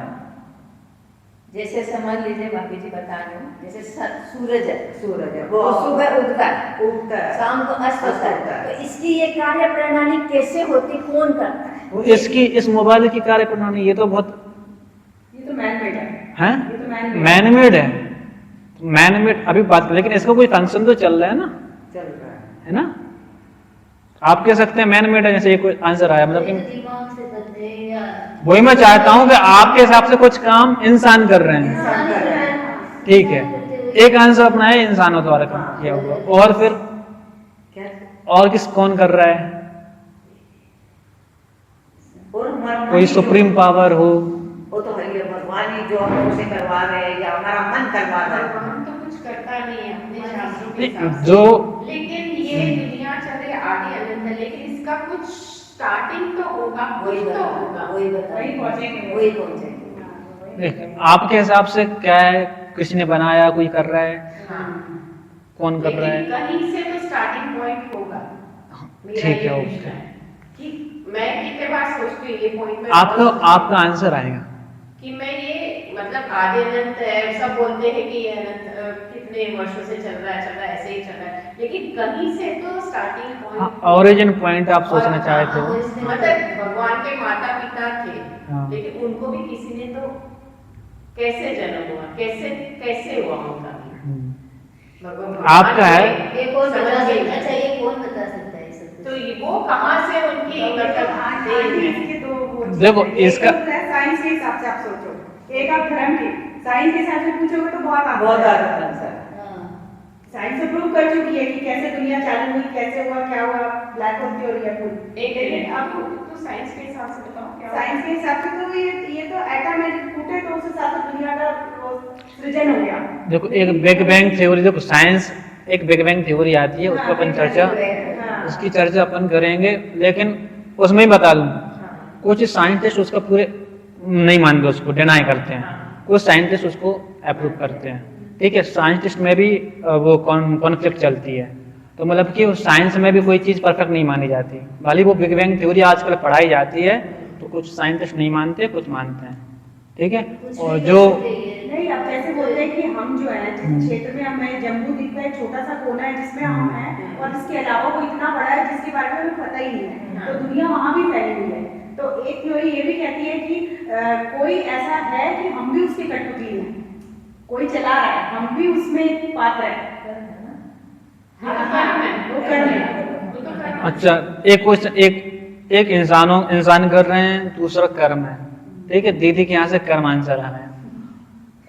जैसे समझ लीजिए भाभी जी बता रहे हो, जैसे सूरज है, सूरज है वो सुबह उगता है, उगता है, शाम को अस्त होता होता है, है। तो इसकी ये कार्य प्रणाली कैसे होती, कौन करता है? इसकी इस मोबाइल की कार्य प्रणाली ये तो बहुत ये तो मैन मेड है। है, ये तो मैन मेड मैनमेड है। मैनमेड अभी बात करें, लेकिन इसका कोई फंक्शन तो चल रहा है ना, चल रहा है ना। आप कह सकते हैं मैनमेड है, जैसे ये कोई आंसर आया, मतलब ये कि तो दिमाग से बनते हैं या वही मैं चाहता हूं कि आपके हिसाब से कुछ काम इंसान कर रहे हैं, इंसान कर रहे हैं। ठीक है। एक आंसर अपना है इंसानों द्वारा काम किया हुआ, और फिर क्या और किस कौन कर रहा है, और हमारा कोई मन ही सुप्रीम जो- पावर हो। वो तो है ही है, भगवान ही जो हम लोगों से करवा रहे हैं या हमारा मन करवा रहा है। भगवान तो कुछ करता नहीं है अपने शास्त्रों के हिसाब से। जो लेकिन ये दुनिया चले आगे अनंत है, लेकिन इसका कुछ स्टार्टिंग तो होगा, कुछ वही तो बता, होगा। वही बता, वही पहुंचेंगे। वही पहुंचेंगे। देख, आपके हिसाब से क्या है, किसी ने बनाया, कोई कर रहा है, हाँ। कौन कर रहा लेकिन है? कहीं से तो स्टार्टिंग पॉइंट होगा। मेरा ठीक ये है, प्रश्न ओके। है कि मैं कितने बार सोचती हूँ ये पॉइंट में, आपका आंसर आएगा। कि मैं ये मतलब आदि अनंत है, सब बोलते हैं कि ये अनंत कितने वर्षों से चल रहा है, ऐसे ही चल रहा है, लेकिन कहीं से तो स्टार्टिंग पॉइंट ओरिजिन पॉइंट आप सोचना चाहते हो। मतलब भगवान के माता पिता थे, हाँ। लेकिन उनको भी किसी ने तो कैसे जन्म हुआ, कैसे कैसे हुआ उनका भी हम्म। भगवान आपका है? ये कौन बता समझ गई। सकता है? अच्छा, ये कौन बता सकता है ये सब? तो ये वो कहाँ से उनकी मतलब देन है? इसके दो वो चीज़ देखो, है। एक इसका- तो है साइंस के हिसाब से आप सोचो, एक आप धर्म की, साइंस के हिसाब से पूछोगे तो बहुत बहुत आसान आसान है। आंसर। हाँ। साइंस तो प्रूव कर चुकी है कि कैसे दुनिया चालू हुई, कैसे हुआ, क्या हुआ, ब्लैक होल थ्योरी है पूरी। एक लेकिन अब तो साइंस के हिसाब से बताओ क्या साइंस के हिसाब से तो ये तो एटम है फूटे तो उस हिसाब से दुनिया का वो सृजन हो गया। देखो, एक बिग बैंग थ्योरी, देखो साइंस एक बिग बैंग थ्योरी आती है, उस पर अपन चर्चा, हाँ। उसकी चर्चा अपन करेंगे, लेकिन उसमें ही बता दूं, कुछ साइंटिस्ट उसका पूरे नहीं मानते, उसको डिनाई करते हैं, कुछ साइंटिस्ट उसको अप्रूव करते हैं, ठीक है। साइंटिस्ट में भी वो कॉन्फ्लिक्ट चलती है, तो मतलब कि साइंस में भी कोई चीज़ परफेक्ट नहीं मानी जाती, भले वो बिग बैंग थ्योरी आजकल पढ़ाई जाती है, तो कुछ साइंटिस्ट नहीं मानते, कुछ मानते हैं, ठीक है। और जो नहीं, अब जैसे बोलते हैं कि हम जो है जिस क्षेत्र में हम हैं, जम्मू द्वीप का एक छोटा सा कोना है जिसमें हम हैं, और इसके अलावा वो इतना बड़ा है जिसके बारे में हमें पता ही नहीं है, तो दुनिया वहाँ भी फैली हुई है। तो एक थ्योरी ये भी कहती है कि कोई ऐसा है कि हम भी उसके कठपुतली हैं, कोई चला रहा है, हम भी उसमें पात्र हैं। हाँ, कर्म है। वो कर्म है। वो तो कर्म है। अच्छा, एक क्वेश्चन, एक इंसान कर रहे हैं, दूसरा कर्म है, ठीक है। दीदी के यहाँ से कर्म आंसर आ रहा है,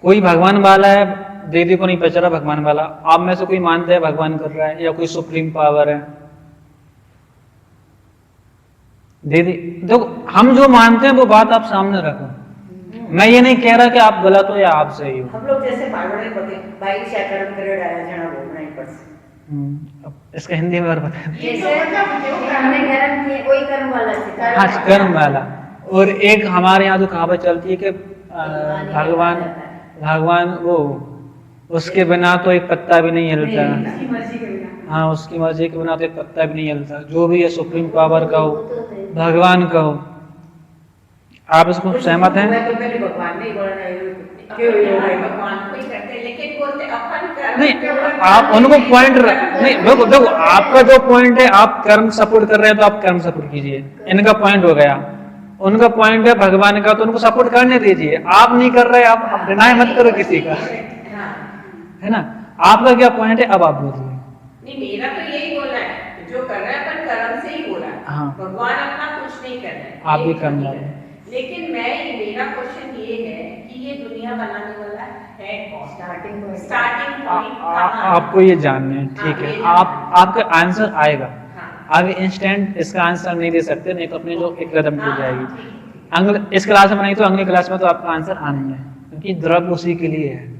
कोई भगवान वाला है, दीदी को नहीं पता चला भगवान वाला, आप में से कोई मानते हैं भगवान कर रहा है या कोई सुप्रीम पावर है? दीदी देखो, हम जो मानते हैं वो बात आप सामने रखो, मैं ये नहीं कह रहा कि आप गलत हो या आप सही हो। हम लोग जैसे भाई बड़े भाई शेकरम करे डाया जना बोलना ही पड़ से। अब इसका हिंदी में और बता। ये तो जैसे मतलब जो हमने कर्म किए, वही कर्म वाला से हाँ, कर्म वाला। और एक हमारे यहाँ तो कहावत चलती है कि भगवान वो, उसके बिना तो एक पत्ता भी नहीं हिलता। उसकी मर्जी के बिना। हाँ, उसकी मर्जी के बिना तो एक पत्ता भी नहीं हिलता, जो भी है सुप्रीम पावर का हो, भगवान का हो। आप इसको सहमत हैं? मैं तो पहले भगवान नहीं बोलना है क्यों भगवान को ही करते हैं, लेकिन बोलते अपन कर्म नहीं, के ऊपर आप उनको पॉइंट नहीं, देखो देखो, आपका जो पॉइंट है, आप कर्म सपोर्ट कर रहे हैं तो आप कर्म सपोर्ट कीजिए, इनका पॉइंट हो गया। उनका पॉइंट है भगवान का, तो उनको सपोर्ट करने दीजिए। आप नहीं कर रहे, आप डिनाई मत करो किसी का, हाँ। है ना। आपका क्या पॉइंट है, अब आप बोलिए। नहीं, मेरा तो यही बोलना है, जो कर रहा है अपन कर्म से ही हो रहा है। हाँ। भगवान अपना कुछ नहीं कर रहा है, आप भी ये कर्म नहीं कर कर रहे रहा है। लेकिन मेरा क्वेश्चन ये है कि ये दुनिया बनाने वाला है कौन? स्टार्टिंग पॉइंट आपको ये जानना है, ठीक है। आपका आंसर आएगा, हाँ। आगे इंस्टेंट इसका आंसर नहीं दे सकते, नहीं तो अपनी जो एक कदम टूट जाएगी। हाँ, इस क्लास में नहीं तो अगली क्लास में तो आपका आंसर आना ही है, क्योंकि द्रव उसी के लिए है,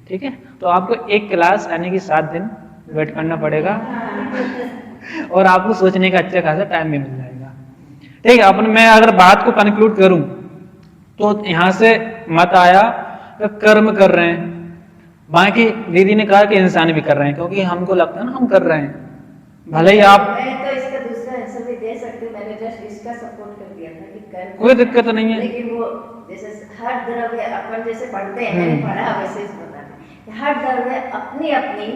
ठीक है। तो आपको एक क्लास यानी कि 7 दिन वेट करना पड़ेगा, और आपको सोचने का अच्छा खासा टाइम भी मिल जाएगा, ठीक है। अपन मैं अगर बात को कंक्लूड करूं तो यहाँ से मत आया कि कर्म कर रहे हैं, बाकी दीदी ने कहा कि इंसान भी कर रहे हैं, क्योंकि हमको लगता है ना हम कर रहे हैं, भले ही आप मैं तो इसका दूसरा आंसर भी दे सकती हूँ, मैंने जस्ट इसका सपोर्ट कर दिया था कि कर कोई दिक्कत नहीं है। लेकिन वो जैसे हर द्रव्य अपन जैसे पढ़ते हैं, मैंने पढ़ा वैसे इस बता दें, हर द्रव्य अपनी अपनी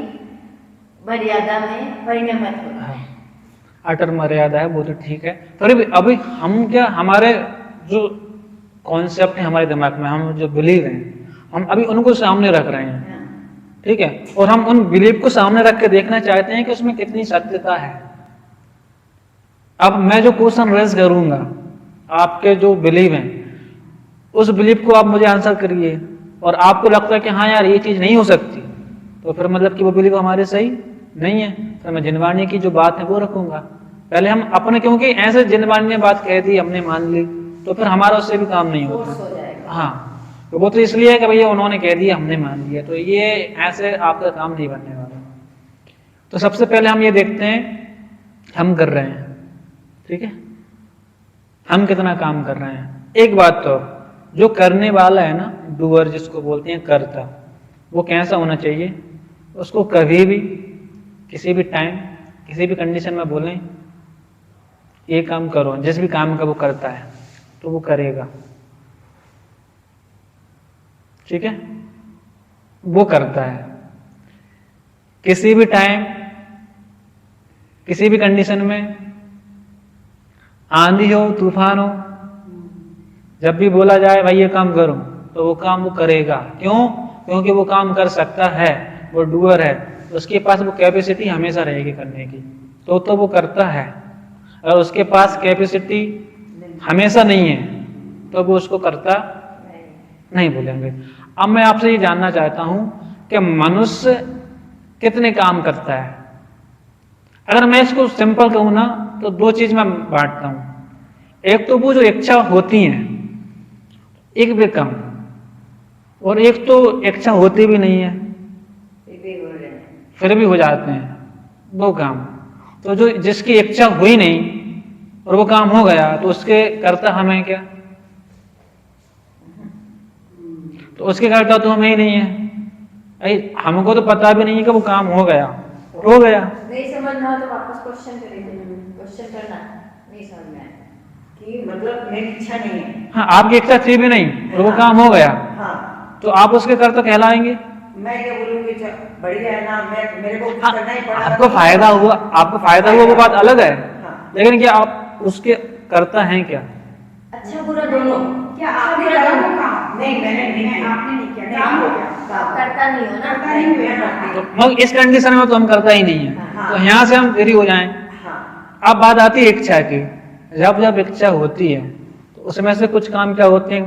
मर्यादा में परिणमित होता है। अटर मर्यादा है, वो तो ठीक है। फिर भी अभी हम क्या, हमारे जो कॉन्सेप्ट है हमारे दिमाग में, हम जो बिलीव हैं, हम अभी उनको सामने रख रहे हैं, ठीक है। और हम उन बिलीव को सामने रख के देखना चाहते हैं कि उसमें कितनी सत्यता है। अब मैं जो क्वेश्चन रेज करूंगा, आपके जो बिलीव हैं, उस बिलीव को आप मुझे आंसर करिए, और आपको लगता है कि हाँ यार ये चीज नहीं हो सकती, तो फिर मतलब कि वो बिलीव हमारे सही नहीं है। फिर मैं जिनवाणी की जो बात है वो रखूंगा। पहले हम अपने, क्योंकि ऐसे जिनवाणी ने बात कह दी, हमने मान ली, तो फिर हमारा उससे भी काम नहीं फोर्स होता। हो जाएगा। हाँ, तो वो तो इसलिए है कि भैया उन्होंने कह दिया, हमने मान लिया, तो ये ऐसे आपका काम नहीं बनने वाला। तो सबसे पहले हम ये देखते हैं हम कर रहे हैं, ठीक है, हम कितना काम कर रहे हैं। एक बात तो, जो करने वाला है ना, डूअर जिसको बोलते हैं, कर्ता, वो कैसा होना चाहिए, उसको कभी भी किसी भी टाइम किसी भी कंडीशन में बोलें ये काम करो, जिस भी काम का वो करता है तो वो करेगा, ठीक है, वो करता है। किसी भी टाइम किसी भी कंडीशन में, आंधी हो तूफान हो, जब भी बोला जाए भाई ये काम करो, तो वो काम वो करेगा। क्यों? क्योंकि वो काम कर सकता है, वो डूअर है, उसके पास वो कैपेसिटी हमेशा रहेगी करने की, तो वो करता है। और उसके पास कैपेसिटी हमेशा नहीं है तो वो उसको करता नहीं बोलेंगे। अब मैं आपसे ये जानना चाहता हूं कि मनुष्य कितने काम करता है। अगर मैं इसको सिंपल कहूं ना, तो दो चीज में बांटता हूं। एक तो वो जो इच्छा होती है, एक भी काम, और एक तो इच्छा होती भी नहीं है फिर भी हो जाते हैं वो काम। तो जो जिसकी इच्छा हुई नहीं और वो काम हो गया, तो उसके करता हमें क्या, तो उसके करता तो हमें ही नहीं है। अरे हमको तो पता भी नहीं है कि वो काम हो गया, हो गया। नहीं समझना हो तो वापस क्वेश्चन करेंगे, क्वेश्चन करना नहीं समझ में आया कि मतलब मेरी इच्छा नहीं है। हाँ, आपकी इच्छा थी भी नहीं और वो काम हो गया, हाँ, तो आप उसके कर्ता कहलाएंगे। मैं ये बोलूंगी बढ़िया है ना, मेरे को कुछ करना ही पड़ा। आपको फायदा हुआ, वो बात अलग है, हाँ। लेकिन क्या आप उसके करता हैं क्या? अच्छा बुरा दोनों। क्या आपने करा वो काम? नहीं, मैंने नहीं किया। आपने नहीं किया, काम हो गया, काम करता नहीं हो ना, करता नहीं हुआ। तो मगर इस कंडीशन में तो हम करता ही नहीं है, हाँ। तो यहाँ से हम फ्री हो जाएं। हाँ, अब बात आती है इच्छा की। जब इच्छा होती है तो उसमें से कुछ काम क्या होते हैं,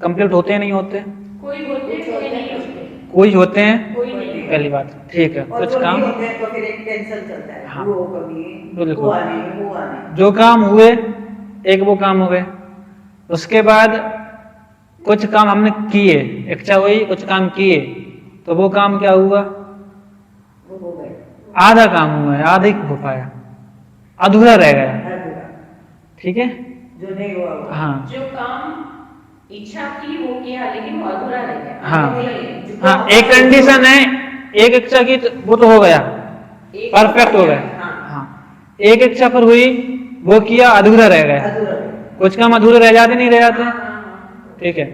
कंप्लीट होते हैं, नहीं होते? कोई होते कोई नहीं होते, कोई होते हैं, कोई नहीं। पहली बात, ठीक है। और कुछ जो काम नहीं होते हैं तो फिर एक टेंशन चलता है। हाँ। वो कभी बिल्कुल। हुआ नहीं। जो काम हुए, एक वो काम हो गए। उसके बाद कुछ काम हमने किए, इच्छा हुई, कुछ काम किए, तो वो काम क्या हुआ, वो हो गए। आधा काम हुआ है, आधा ही हो पाया, अधूरा रह गया, अधूरा, ठीक है। जो नहीं हुआ वो। हाँ जो काम इच्छा की वो किया लेकिन वो अधूरा रह गया। हाँ। वही- हाँ, एक कंडीशन है, एक इच्छा की तो वो तो हो गया, एक परफेक्ट हो गया। हाँ। हाँ, एक इच्छा पर हुई, वो किया, अधूरा रह गया। अधूरा। कुछ काम अधूरे रह जाते, नहीं रह जाते, हाँ, हाँ, ठीक है।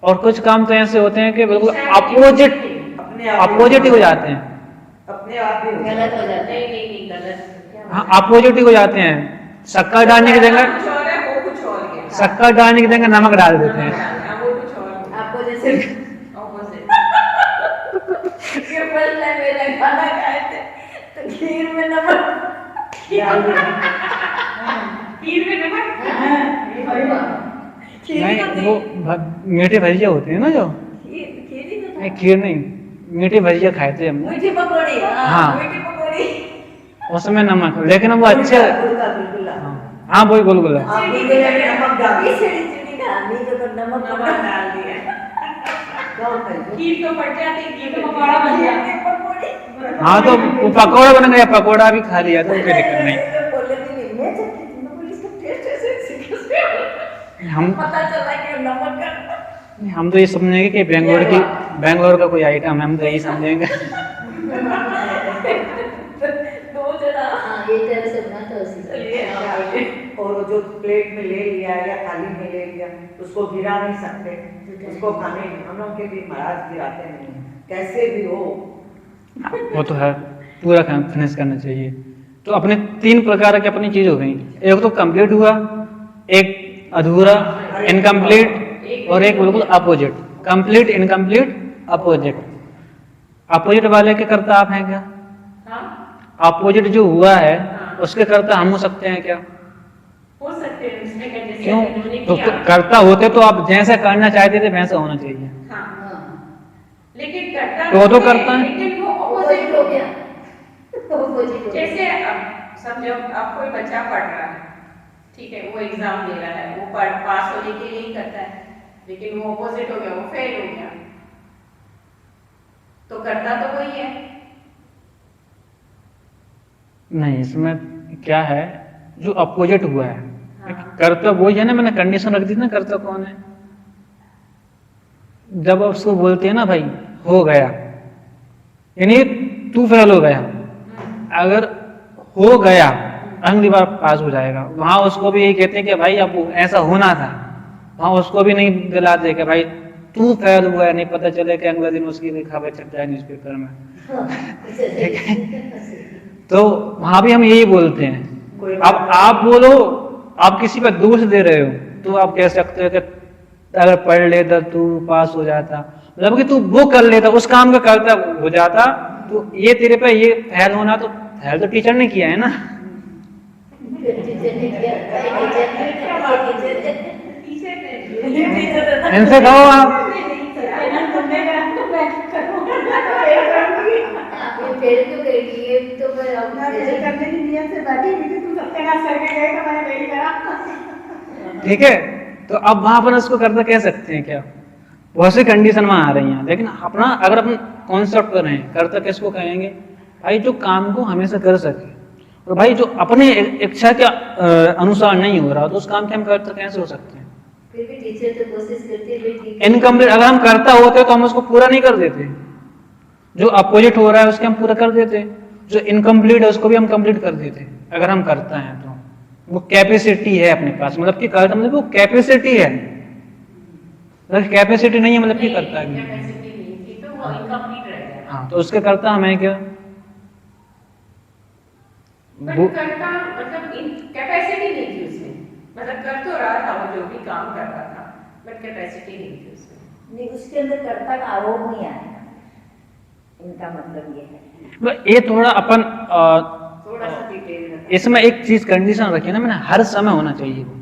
और कुछ काम तो ऐसे होते हैं कि बिल्कुल इच्छा अपोजिट अपने आप अपोजिट ही हो जाते हैं। अपने आप ही हो गलत जाता हो है। जाता है। नहीं गलत। हाँ, अपोजिट ही हो जाते हैं। शक्कर डालने की जगह कुछ और है, वो कुछ और है। शक्कर डालने की जगह नमक डाल देते हैं। हाँ, वो कुछ और है। आपको जैसे Opposite। ये फर्स्ट टाइम मेरा खाना खाए थे तो खीर में नमक डाल दिया। खीर में नमक। खीर नहीं, तो वो मीठे भजिया होते हैं ना, जो खीर ही तो नहीं, खीर नहीं, मीठे भजिया खाए थे हमने, मीठी पकौड़ी। हाँ। मीठी पकौड़ी। उसमें नमक, लेकिन वो अच्छे। गुलगुला। हाँ, वही गुलगुला। आप गुलगुले में नमक डाल दिया। चिड़ी का नहीं तो नमक नमक डाल दिया। क्या होता है? खीर तो फट जाती है, खीर तो पकौड़ा बन खीर जाता में है। पकौड़ी। हाँ, तो वो पकौड़ा बन गया, पकौड़ा भी खा लिया तो कोई दिक्कत नहीं। बोले भी नहीं, मैं जब खीर में बोली इसका टेस्ट ऐसे हम पता चला कि नमक का हम तो ये समझेंगे कि बेंगलोर का कोई आइटम है, हम तो यही समझेंगे। दो जना। हाँ, ये तरह से बना था उसी से। और जो जो प्लेट में ले लिया या थाली में ले लिया उसको गिरा नहीं सकते, उसको खाने हम लोग के भी महाराज गिराते नहीं हैं। कैसे भी हो वो तो है, पूरा काम फिनिश करना चाहिए। तो अपने 3 प्रकार की अपनी चीज हो गई, एक तो कंप्लीट हुआ, एक अधूरा इनकम्प्लीट, और एक बिल्कुल opposite. Complete, incomplete, opposite. Opposite वाले के कर्ता आप हैं क्या? हाँ अपोजिट जो हुआ है उसके कर्ता हम हो सकते हैं क्या? हो सकते हैं उसमें क्या, जैसे क्यों? उन्होंने तो किया। कर्ता होते तो आप जैसे करना चाहते थे वैसा होना चाहिए। हाँ लेकिन करता तो वो तो करता है। लेकिन वो ऑपोजिट हो गया, ऑपोजिट हो गया। जैसे अब समझो अब कोई बच्चा पढ़ रहा है, ठीक है, वो एग्जाम दे रहा है, वो पास होने के लिए ही करता है, लेकिन वो ऑपोजिट हो गया, वो फेल हो गया, तो करता तो वही है। नहीं, इसमें क्या है, जो अपोजिट हुआ है हाँ। कर्ता वही है ना, मैंने कंडीशन रख दी ना, कर्ता कौन है? जब आप उसको बोलते हैं ना भाई हो गया, यानी तू फेल हो गया, अगर हो गया अगली बार पास हो जाएगा, वहां उसको भी यही कहते हैं कि भाई अब ऐसा होना था, वहां उसको भी नहीं दिलाते कि भाई तू फेल हुआ है, नहीं पता चले कि अगले दिन उसकी भी खबर छप जाए न्यूज़पेपर में। ठीक है, तो वहां भी हम यही बोलते हैं। अब आप बोलो, आप किसी पर दोष दे रहे हो तो आप कह सकते हो कि अगर पढ़ लेता तू पास हो जाता, मतलब कि तू वो कर लेता, उस काम का करता हो जाता, तो ये तेरे पे ये फेल होना, तो फेल तो टीचर ने किया है ना। इनसे कहो आप, फेल तो कर लिए तो फिर अब करने की नियत से बैठी हुई थी, तू सत्यानाश करके गए तो मैंने फेल करा। ठीक है, तो अब वहां पर उसको करता कह सकते हैं क्या? बहुत सी कंडीशन वहां आ रही हैं, लेकिन अपना अगर अपन कॉन्सेप्ट कर रहे हैं, करता किसको कहेंगे? भाई जो काम को हमेशा कर सके, और भाई जो अपने इच्छा के अनुसार नहीं हो रहा, तो उस काम के हम करता कैसे हो सकते हैं? फिर भी टीचर तो कोशिश करती है। इनकम्प्लीट अगर हम करता होते तो हम उसको पूरा नहीं कर देते, जो अपोजिट हो रहा है उसके हम पूरा कर देते, जो इनकम्प्लीट है उसको भी हम कंप्लीट कर देते, अगर हम करता है तो। वो कैपेसिटी है अपने पास, मतलब कि करता मतलब वो कैपेसिटी है, अगर कैपेसिटी नहीं है मतलब कि करता है। कैपेसिटी नहीं थी तो वो इनकम्प्लीट रह गया। हाँ, तो उसके करता हमें क्या? बट करता मतलब कैपेसिटी नहीं थी उसमें, मतलब कर तो रहा था वो जो भी काम कर रहा था, बट कैपेसिटी नहीं थी उसमें। नहीं, उसके अंदर कर्ता का आरोप नहीं आया, इनका मतलब ये है। ये थोड़ा अपन थोड़ा सा डिटेल में इसमें एक चीज कंडीशन रखी ना, मैंने हर समय होना चाहिए वो।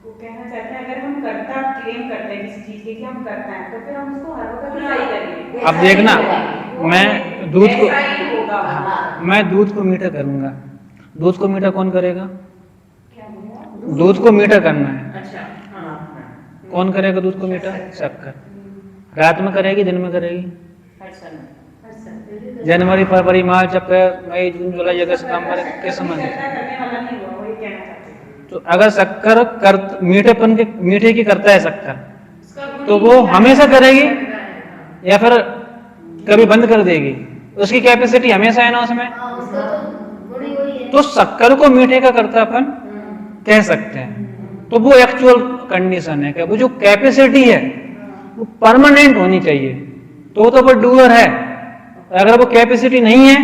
वो कहना चाहते हैं अगर हम करता क्लेम करते हैं किसी चीज के कि हम करता है, तो फिर हम उसको हर वक्त सही करेंगे। अब देखना, मैं दूध को ऐसा ही होगा। हाँ, मैं दूध को मीठा करूंगा, दूध को मीठा कौन करेगा? क्या बोला? दूध को मीठा करना है, अच्छा हाँ कौन करेगा दूध को मीठा? शक्कर। रात में करेगी, दिन में करेगी? हर समय जनवरी, फरवरी, मार्च, अप्रैल, मई, जून, जुलाई, अगस्त, सितंबर के समय। करने वाला नहीं हुआ, वही कहना चाहते हैं। तो अगर शक्कर कर मीठेपन के मीठे की करता है शक्कर, उसका गुण तो ही वो क्या हमेशा है? करेगी हाँ। या फिर कभी बंद कर देगी? उसकी कैपेसिटी हमेशा है ना उसमें। हाँ, उसका तो गुण ही वही है। तो शक्कर को मीठे का करता अपन कह सकते हैं, तो वो एक्चुअल कंडीशन है कि वो जो कैपेसिटी है वो परमानेंट होनी चाहिए, तो वो डूअर है। अगर वो कैपेसिटी नहीं है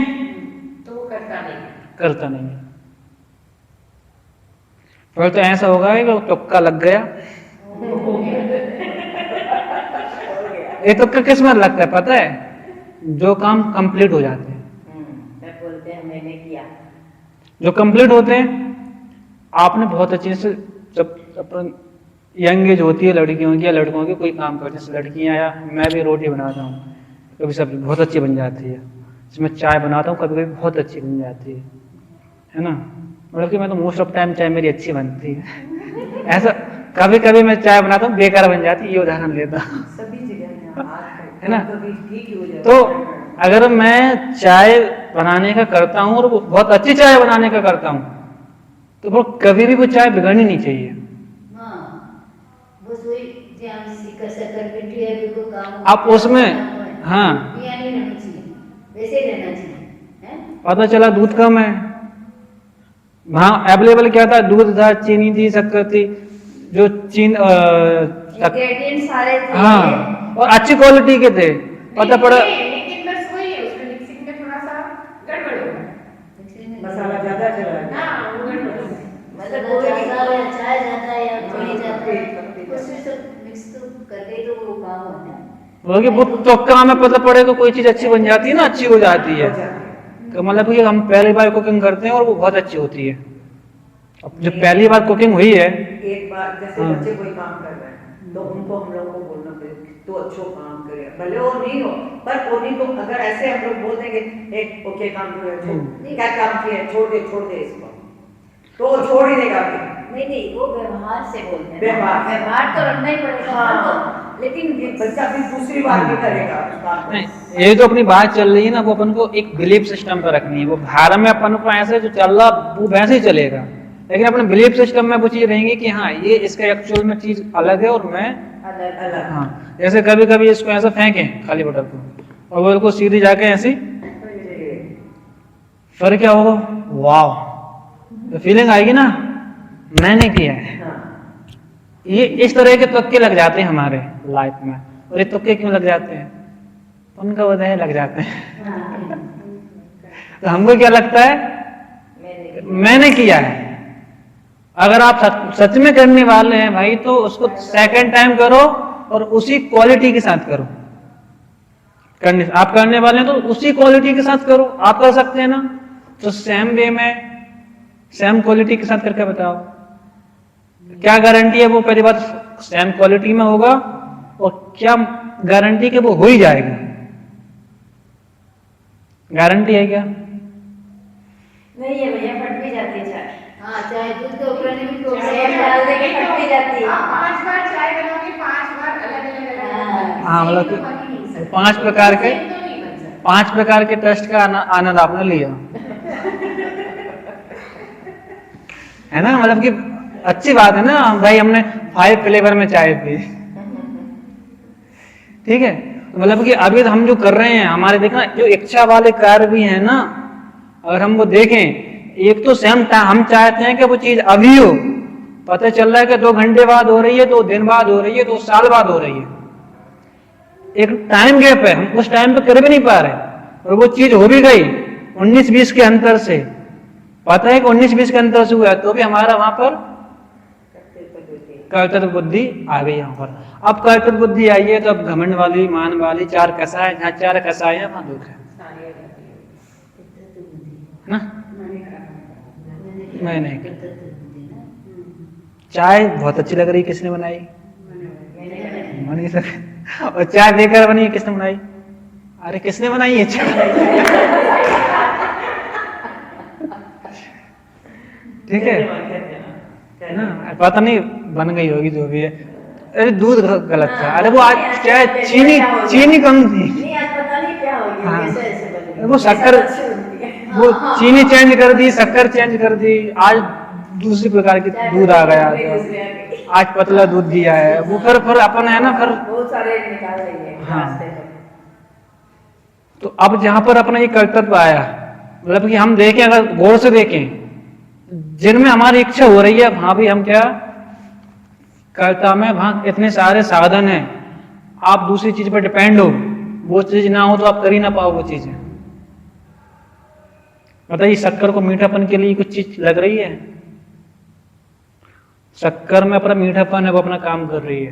तो वो करता नहीं। करता नहीं है, फिर तो ऐसा होगा कि वो तुक्का लग गया। ये तुक्का किस में लगता है पता है? जो काम कंप्लीट हो जाते हैं, तब बोलते हैं मैंने किया। जो कंप्लीट होते हैं, आपने बहुत अच्छे से, जब अपन यंग एज होती है लड़कियों की या लड़कों की, कोई काम करते हैं, लड़कियां या मैं भी रोटी बनाता हूँ, कभी सब्जी बहुत अच्छी बन जाती है, इसमें चाय बनाता हूँ कभी कभी बहुत अच्छी बन जाती है ना, मतलब कि मैं तो मोस्ट ऑफ टाइम चाय मेरी अच्छी बनती है। ऐसा कभी कभी मैं चाय बनाता हूँ बेकार बन जाती है, ये उदाहरण लेता हूँ, सभी जगह है ना। कभी ठीक ही हो जाता तो है। अगर मैं चाय बनाने का करता हूँ और वो बहुत अच्छी चाय बनाने का करता हूँ, तो वो कभी भी वो चाय बिगड़नी नहीं चाहिए। हाँ, बस वही ध्यान सीखा शक्कर पीटी है बिल्कुल काम। आप उसमें हाँ पिया नहीं रहना चाहिए, वैसे ही रहना चाहिए, हैं? पता चला दूध कम है, वहाँ अवेलेबल क्या था, दूध था, चीनी थी, शक्कर थी, जो इंग्रेडिएंट सारे थे। हाँ, और अच्छी क्वालिटी के थे, पता पड़ा। लेकिन बस वही है, उसमें मिक्सिंग में थोड़ा सा गड़बड़ हो गया। मसाला ज्यादा चला गया। हाँ, वो गड़बड़ हो गया। मतलब कोई ज्यादा या चाय ज्यादा या थोड़ी ज्यादा उसमें सब मिक्स तो करके तो वो काम होता है। वो तुक्का में पता पड़े तो कोई चीज अच्छी बन जाती है ना, अच्छी हो जाती है। तो मतलब कि हम पहली बार कुकिंग करते हैं और वो बहुत अच्छी होती है। अब जो पहली बार कुकिंग हुई है, एक बार जैसे हाँ। बच्चे कोई काम कर रहे हैं तो उनको हम लोग को बोलना पड़ेगा तो अच्छो काम करे, भले वो नहीं हो, पर वो नहीं तो अगर ऐसे हम लोग बोल देंगे एक ओके काम किया, क्या काम किया, छोड़ दे इसको, तो वो छोड़ ही देगा फिर। नहीं वो व्यवहार से बोलते हैं। व्यवहार तो रखना ही पड़ेगा। हाँ। लेकिन ये बच्चा फिर दूसरी बार भी करेगा उस काम को। नहीं, ये जो अपनी बात चल रही है ना, वो अपन को एक बिलीफ सिस्टम पर रखनी है। वो बाहर में अपन को ऐसे जो चल रहा वो वैसे ही चलेगा, लेकिन अपने बिलीफ सिस्टम में वो चीज रहेंगी कि हाँ ये इसका एक्चुअल में चीज अलग है और मैं अलग। हाँ। जैसे कभी कभी इसको ऐसा फेंकें खाली बटर को और वो इसको सीधी जाके ऐसी, फिर क्या होगा, वाह, तो फीलिंग आएगी ना, मैंने किया है। हाँ। ये इस तरह के तुक्के लग जाते हैं हमारे लाइफ में। और ये तुक्के क्यों लग जाते हैं? उनका वजह लग जाते हैं। तो हमको क्या लगता है, मैंने किया है। अगर आप सच में करने वाले हैं भाई, तो उसको सेकंड टाइम करो और उसी क्वालिटी के साथ करो। आप करने वाले हैं तो उसी क्वालिटी के साथ करो। आप कर सकते हैं ना, तो सेम वे में सेम क्वालिटी के साथ करके बताओ। क्या गारंटी है वो पहली बात सेम क्वालिटी में होगा, और क्या गारंटी कि वो हो ही जाएगा? गारंटी है क्या? नहीं है भैया, फट भी जाती है चाय। हाँ, चाय दूध के ऊपर में भी सेम डाल दे के फट भी जाती है। आप 5 बार चाय बनाओगे, 5 बार अलग हाँ, मतलब कि 5 प्रकार के 5 प्रकार के टेस्ट का आनंद आपने लिया है ना। मतलब कि अच्छी बात है ना भाई, हमने 5 फ्लेवर में चाय पी, ठीक है। मतलब कि अभी हम जो कर रहे हैं, हमारे देखना जो इच्छा वाले कार्य भी है ना, अगर हम वो देखें, एक तो सेम टाइम हम चाहते हैं कि वो चीज अभी हो, पता चल रहा है कि 2 घंटे बाद हो रही है, 2 दिन बाद हो रही है, 2 साल बाद हो रही है। एक टाइम गैप है, हम उस टाइम पे कर भी नहीं पा रहे, और वो चीज हो भी गई 19-20 के अंतर से। पता है कि 19-20 के अंतर से हुआ है, तो भी हमारा वहां पर कर्तव्य बुद्धि आ गई। यहाँ पर अब कर्तव्य बुद्धि आई है, तो अब घमंड वाली, मान वाली, 4 कसाय, जहाँ 4 कसाय है वहां दुख है ना। मैं नहीं करता। चाय बहुत अच्छी लग रही, किसने बनाई? बनी सके। और चाय देकर बनी, किसने बनाई? अरे किसने बनाई है चाय? ठीक है ना, पता नहीं बन गई होगी जो भी है। अरे दूध गलत था, अरे वो आज चाय चीनी कम थी। नहीं, आज पता नहीं क्या हो गया, हाँ। कैसे ऐसे बन गई। वो शक्कर, वो चीनी चेंज कर दी, शक्कर चेंज कर दी, आज दूसरी प्रकार की दूध आ गया, आज पतला दूध दिया है। वो फिर अपन है ना, फिर बहुत सारे निकाल रही है। हाँ। तो अब जहां पर अपना ये कर्तव्य आया, मतलब कि हम देखें, अगर गौर से देखें, जिनमें हमारी इच्छा हो रही है वहां भी हम क्या कर्ता में, वहां इतने सारे साधन हैं। आप दूसरी चीज पर डिपेंड हो, वो चीज ना हो तो आप कर ही ना पाओ वो चीजें। बताइए, शक्कर को मीठापन के लिए कुछ चीज लग रही है? शक्कर में अपना मीठापन है, वो अपना काम कर रही है।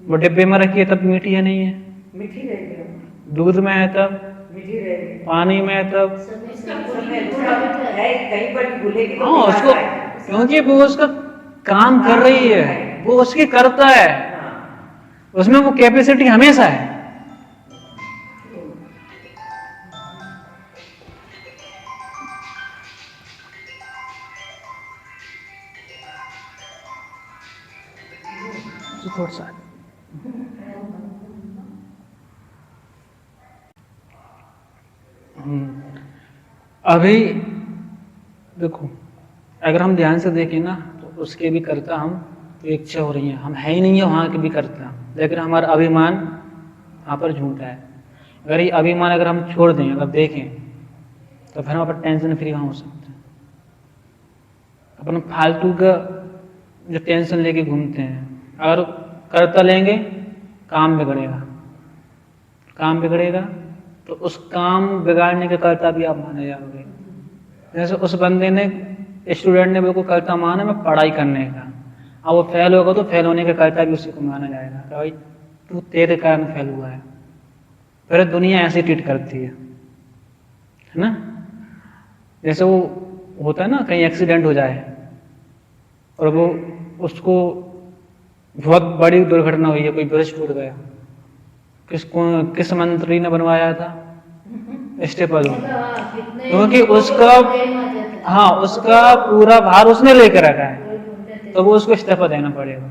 वो डिब्बे में रखी है तब मीठी है, नहीं है? मीठी रहेगी, दूध में है तब, मीठी रहेगी, पानी में है तब। कहीं पर घुलेगी तो हाँ, उसको, क्योंकि वो उसका काम कर रही है, वो उसकी करता है, उसमें वो कैपेसिटी हमेशा है। थोड़ा सा अभी देखो, अगर हम ध्यान से देखें ना, तो उसके भी करता हम तो इच्छा हो रही है, हम है ही नहीं है वहाँ के भी करता, लेकिन हमारा अभिमान वहाँ पर झूठा है। अगर ये अभिमान अगर हम छोड़ दें, अगर देखें, तो फिर वहाँ पर टेंशन फ्री वहाँ हो सकते हैं। अपन फालतू का जो टेंशन लेके घूमते हैं, अगर करता लेंगे काम बिगड़ेगा, काम बिगड़ेगा तो उस काम बिगाड़ने के कर्ता भी आप माने जाओगे। जैसे उस बंदे ने, स्टूडेंट ने बिल्कुल कर्ता माना मैं पढ़ाई करने का, अब वो फेल होगा तो फेल होने का कर्ता भी उसी को माना जाएगा कि भाई तू तेरे कारण फेल हुआ है। फिर दुनिया ऐसे ट्रीट करती है ना। जैसे वो होता है ना, कहीं एक्सीडेंट हो जाए और वो उसको बहुत बड़ी दुर्घटना हुई है, कोई ब्रिज टूट गया, किस मंत्री ने बनवाया था स्टेपल, क्योंकि उसका हाँ उसका पूरा भार उसने लेकर रखा है तो वो उसको इस्तीफा देना पड़ेगा।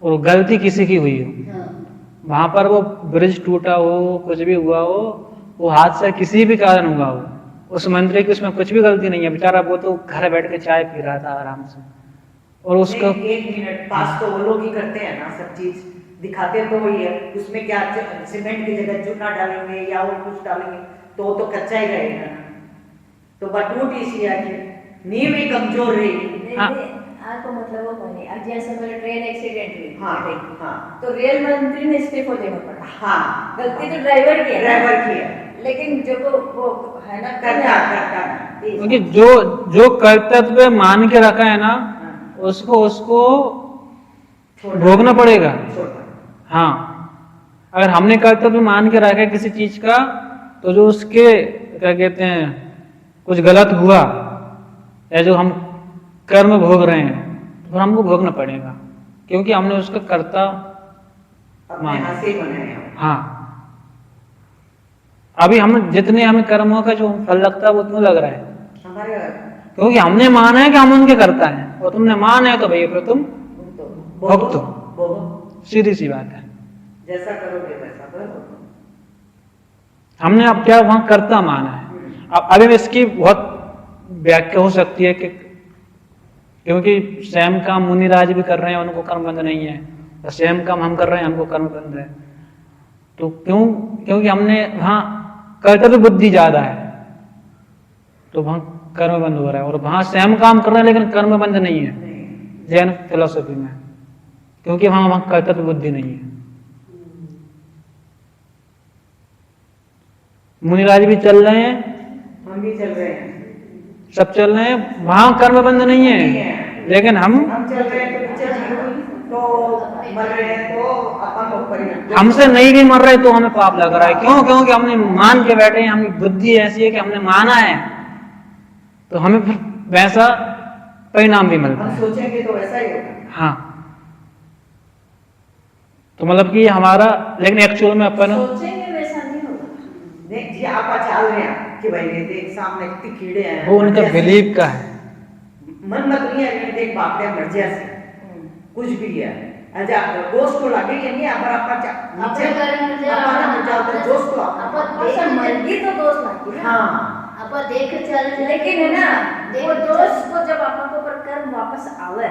और गलती किसी की हुई हो, वहां पर वो ब्रिज टूटा हो, कुछ भी हुआ हो, वो हादसा किसी भी कारण हुआ हो, उस मंत्री की उसमें कुछ भी गलती नहीं है, बेचारा वो तो घर बैठ के चाय पी रहा था आराम से। और उसका एक मिनट, पास तो वो लोग ही करते हैं ना, सब चीज दिखाते तो वही है, उसमें क्या सीमेंट की जगह चूना डालेंगे या और कुछ डालेंगे तो वो तो कच्चा ही रहेगा ना। तो बटूट इसलिए कि नींव ही कमजोर रही। आपको मतलब वो बने अब जैसे मेरे ट्रेन एक्सीडेंट हुई, हाँ हाँ तो रेल मंत्री ने इस्तीफा देना पड़ा। हाँ, गलती तो ड्राइवर की है, ड्राइवर की है, लेकिन जो वो है ना करता क्योंकि जो कर्तव्य मान के रखा है ना उसको भोगना पड़ेगा। हाँ, अगर हमने कर्तव्य मान के रखा है किसी चीज का, तो जो उसके क्या कहते हैं कुछ गलत हुआ या जो हम कर्म भोग रहे हैं तो हमको भोगना पड़ेगा, क्योंकि हमने उसका कर्ता माना। हाँ, अभी हम जितने हमें कर्मों का जो फल लगता है वो क्यों लग रहा है, क्योंकि हमने माना है कि हम उनके करता है, और तुमने माना है तो भैया फिर तुम भुगतो। सीधी सी बात है, जैसा करोगे वैसा करो। हमने अब क्या वहां कर्ता माना है। अब अभी इसकी बहुत व्याख्या हो सकती है कि क्योंकि सेम काम मुनिराज भी कर रहे हैं, उनको कर्मबंध नहीं है, और सेम काम हम कर रहे हैं, हमको कर्मबंध है। तो क्योंकि हमने वहां कर्तव्य बुद्धि ज्यादा है तो वहां कर्मबंध हो रहा है, और वहां सेम काम कर रहे हैं लेकिन कर्मबंध नहीं है जैन फिलोसफी में, क्योंकि वहां कर्तव्य बुद्धि नहीं है। मुनिराज भी चल रहे हैं, हम भी चल रहे हैं, सब चल रहे हैं, वहां कर्मबंध नहीं है, लेकिन हम चल रहे हैं तो मर रहे हैं तो अपन ऊपर हमसे नहीं भी मर रहे तो हमें पाप लग रहा है। क्यों? क्योंकि हमने मान के बैठे हैं, हमारी बुद्धि ऐसी है कि हमने माना है, तो हमें फिर वैसा परिणाम भी मिलता है। सोचेंगे तो वैसा ही होगा। हाँ, तो मतलब कि हमारा, लेकिन एक्चुअल में अपन सोचेंगे वैसा नहीं होगा। देख जी आप चाल रहे हैं कि भाई ये देख सामने इतने कीड़े हैं, वो उनका बिलीव का है। मन मत नहीं है, देख बाप रे मर से कुछ भी है। अच्छा दोस्त को लगे ये नहीं अगर आपका अपने घर में जाओ दोस्त को अपन मर्जी तो दोस्त लाती है। हाँ अपन देख चल, लेकिन है ना वो दोस्त को जब अपन को पर कर्म वापस आवे,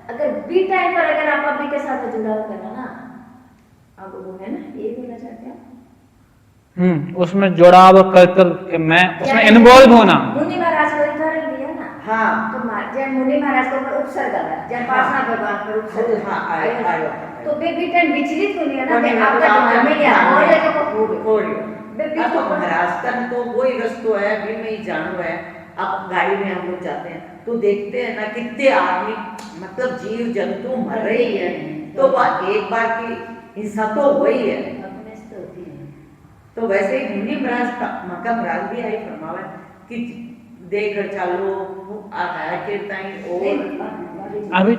अगर बी टाइम पर अगर आप अभी के साथ जुड़ाव करना ना, अब वो है ना ये बोलना चाहते हैं उसमें जुड़ाव कर्तव्य मैं उसमें इन्वॉल्व होना। मुनि महाराज को उदाहरण दिया ना, हाँ तो जब मुनि महाराज को ऊपर उपसर्ग आया, जब पासना भगवान पर उपसर्ग आया, तो बी टाइम विचलित हो गया ना, आपका दिमाग में क्या हो रहा है तो हो रही तो राजस्थान तो वही रस्तो है, भी में ही जानू है। अब गाड़ी में हम लोग जाते हैं तो देखते हैं ना कितने आदमी मतलब जीव जंतु मर रही है, तो वह एक बार की हिंसा तो वही है। तो वैसे ही मुनि महाराज मक्का महाराज भी आई फरमावा कि देख चलो आया अभी